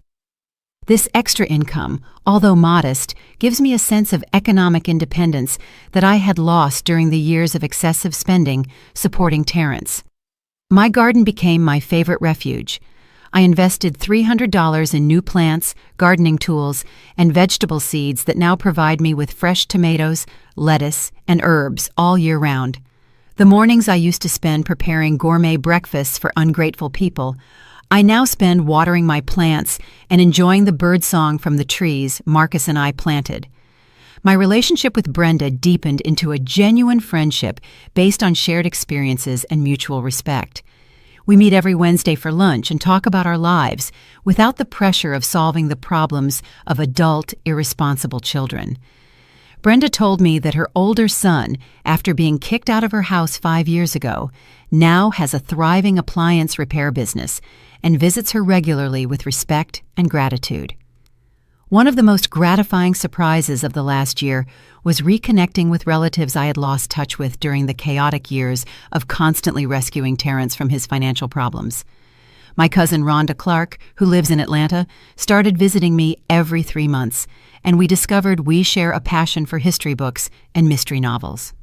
This extra income, although modest, gives me a sense of economic independence that I had lost during the years of excessive spending supporting Terrence. My garden became my favorite refuge. I invested $300 in new plants, gardening tools, and vegetable seeds that now provide me with fresh tomatoes, lettuce, and herbs all year round. The mornings I used to spend preparing gourmet breakfasts for ungrateful people, I now spend watering my plants and enjoying the birdsong from the trees Marcus and I planted. My relationship with Brenda deepened into a genuine friendship based on shared experiences and mutual respect. We meet every Wednesday for lunch and talk about our lives without the pressure of solving the problems of adult, irresponsible children. Brenda told me that her older son, after being kicked out of her house 5 years ago, now has a thriving appliance repair business and visits her regularly with respect and gratitude. One of the most gratifying surprises of the last year was reconnecting with relatives I had lost touch with during the chaotic years of constantly rescuing Terrence from his financial problems. My cousin Rhonda Clark, who lives in Atlanta, started visiting me every 3 months, and we discovered we share a passion for history books and mystery novels.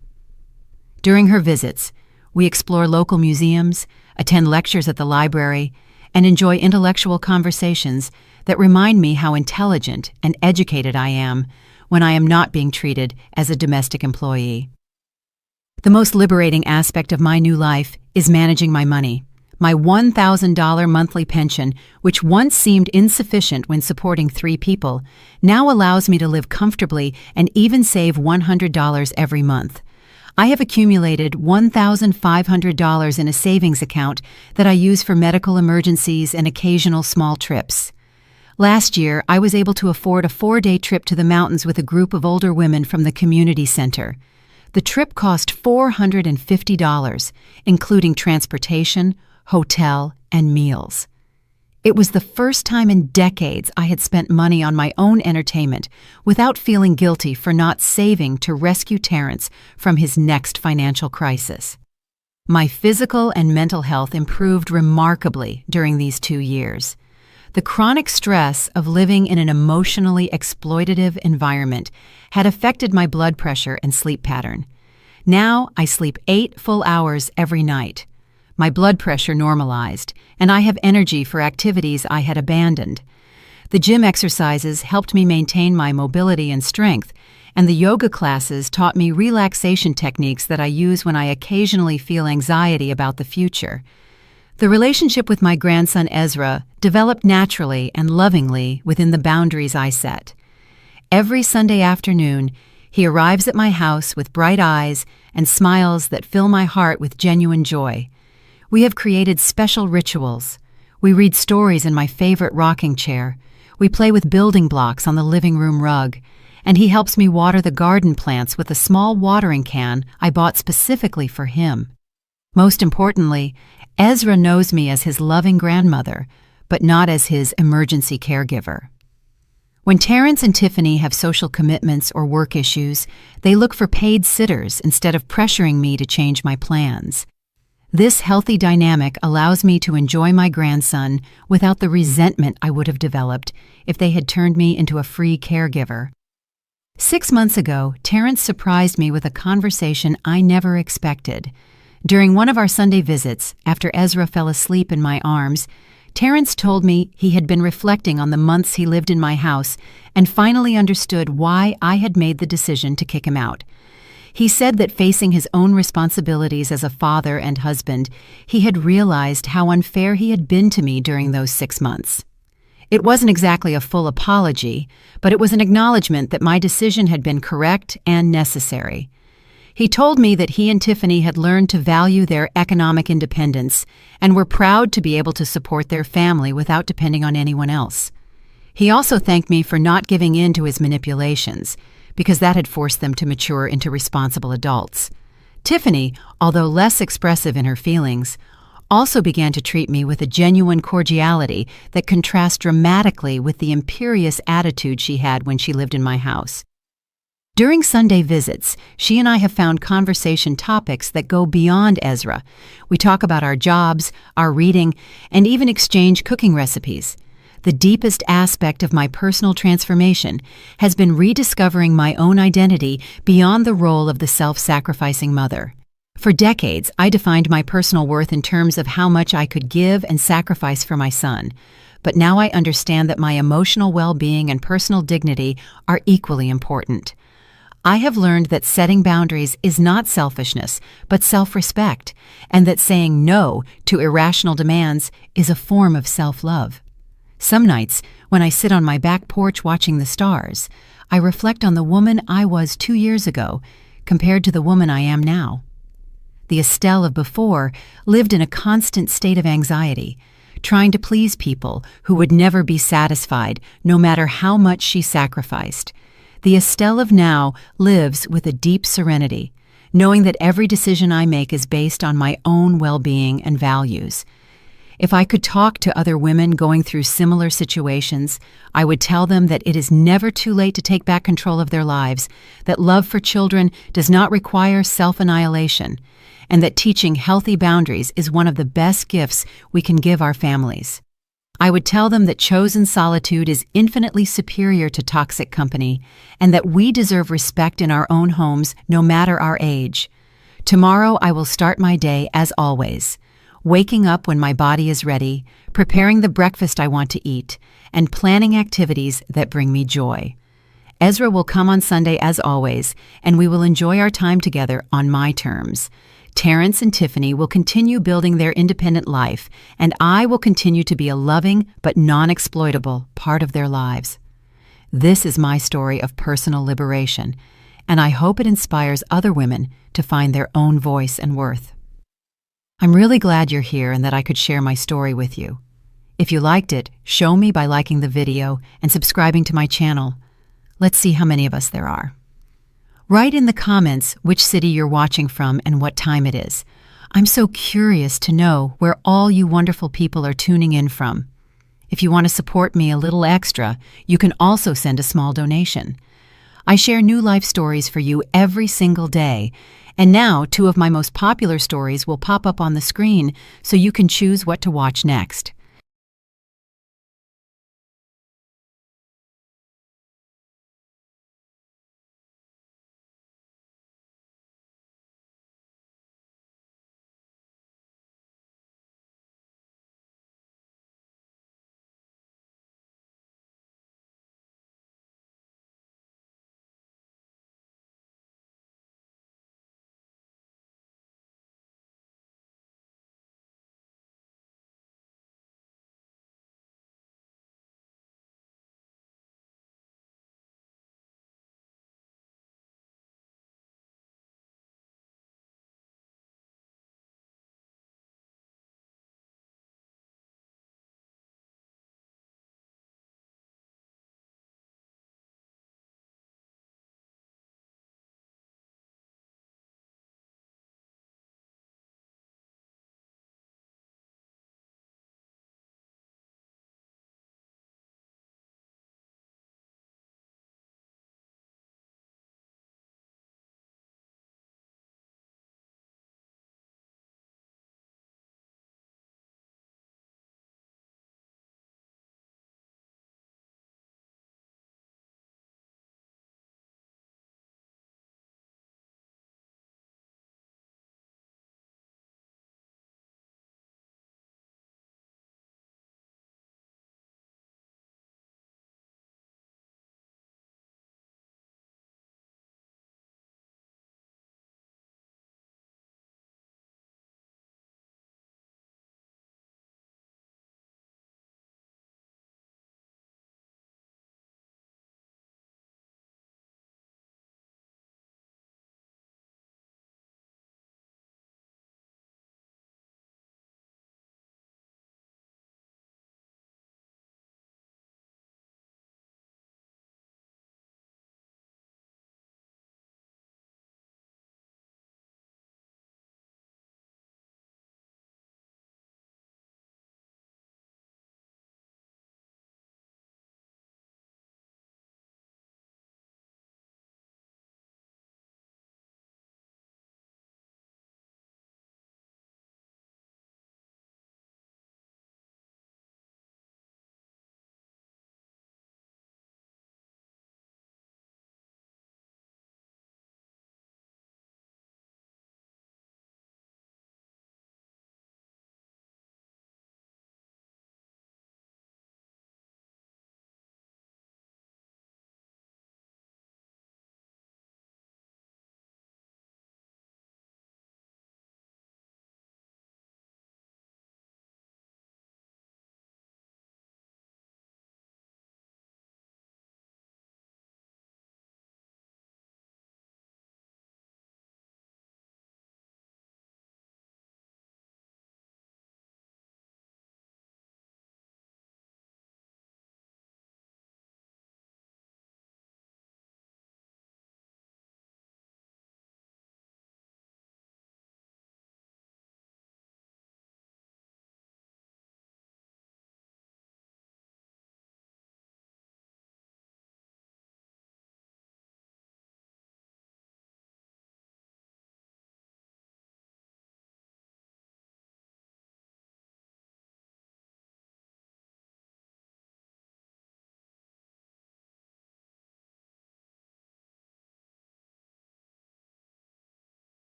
During her visits, we explore local museums, attend lectures at the library, and enjoy intellectual conversations that remind me how intelligent and educated I am when I am not being treated as a domestic employee. The most liberating aspect of my new life is managing my money. My $1,000 monthly pension, which once seemed insufficient when supporting 3 people, now allows me to live comfortably and even save $100 every month. I have accumulated $1,500 in a savings account that I use for medical emergencies and occasional small trips. Last year, I was able to afford a 4-day trip to the mountains with a group of older women from the community center. The trip cost $450, including transportation, hotel, and meals. It was the first time in decades I had spent money on my own entertainment without feeling guilty for not saving to rescue Terrence from his next financial crisis. My physical and mental health improved remarkably during these 2 years. The chronic stress of living in an emotionally exploitative environment had affected my blood pressure and sleep pattern. Now I sleep 8 full hours every night. My blood pressure normalized, and I have energy for activities I had abandoned. The gym exercises helped me maintain my mobility and strength, and the yoga classes taught me relaxation techniques that I use when I occasionally feel anxiety about the future. The relationship with my grandson Ezra developed naturally and lovingly within the boundaries I set. Every Sunday afternoon, he arrives at my house with bright eyes and smiles that fill my heart with genuine joy. We have created special rituals. We read stories in my favorite rocking chair. We play with building blocks on the living room rug. And he helps me water the garden plants with a small watering can I bought specifically for him. Most importantly, Ezra knows me as his loving grandmother, but not as his emergency caregiver. When Terrence and Tiffany have social commitments or work issues, they look for paid sitters instead of pressuring me to change my plans. This healthy dynamic allows me to enjoy my grandson without the resentment I would have developed if they had turned me into a free caregiver. 6 months ago, Terrence surprised me with a conversation I never expected. During one of our Sunday visits, after Ezra fell asleep in my arms, Terrence told me he had been reflecting on the months he lived in my house and finally understood why I had made the decision to kick him out. He said that facing his own responsibilities as a father and husband, he had realized how unfair he had been to me during those 6 months. It wasn't exactly a full apology, but it was an acknowledgement that my decision had been correct and necessary. He told me that he and Tiffany had learned to value their economic independence and were proud to be able to support their family without depending on anyone else. He also thanked me for not giving in to his manipulations, because that had forced them to mature into responsible adults. Tiffany, although less expressive in her feelings, also began to treat me with a genuine cordiality that contrasts dramatically with the imperious attitude she had when she lived in my house. During Sunday visits, she and I have found conversation topics that go beyond Ezra. We talk about our jobs, our reading, and even exchange cooking recipes. The deepest aspect of my personal transformation has been rediscovering my own identity beyond the role of the self-sacrificing mother. For decades, I defined my personal worth in terms of how much I could give and sacrifice for my son. But now I understand that my emotional well-being and personal dignity are equally important. I have learned that setting boundaries is not selfishness, but self-respect, and that saying no to irrational demands is a form of self-love. Some nights, when I sit on my back porch watching the stars, I reflect on the woman I was 2 years ago compared to the woman I am now. The Estelle of before lived in a constant state of anxiety, trying to please people who would never be satisfied no matter how much she sacrificed. The Estelle of now lives with a deep serenity, knowing that every decision I make is based on my own well-being and values. If I could talk to other women going through similar situations, I would tell them that it is never too late to take back control of their lives, that love for children does not require self-annihilation, and that teaching healthy boundaries is one of the best gifts we can give our families. I would tell them that chosen solitude is infinitely superior to toxic company, and that we deserve respect in our own homes no matter our age. Tomorrow I will start my day as always, waking up when my body is ready, preparing the breakfast I want to eat, and planning activities that bring me joy. Ezra will come on Sunday as always, and we will enjoy our time together on my terms. Terrence and Tiffany will continue building their independent life, and I will continue to be a loving but non-exploitable part of their lives. This is my story of personal liberation, and I hope it inspires other women to find their own voice and worth. I'm really glad you're here and that I could share my story with you. If you liked it, show me by liking the video and subscribing to my channel. Let's see how many of us there are. Write in the comments which city you're watching from and what time it is. I'm so curious to know where all you wonderful people are tuning in from. If you want to support me a little extra, you can also send a small donation. I share new life stories for you every single day, and now 2 of my most popular stories will pop up on the screen so you can choose what to watch next.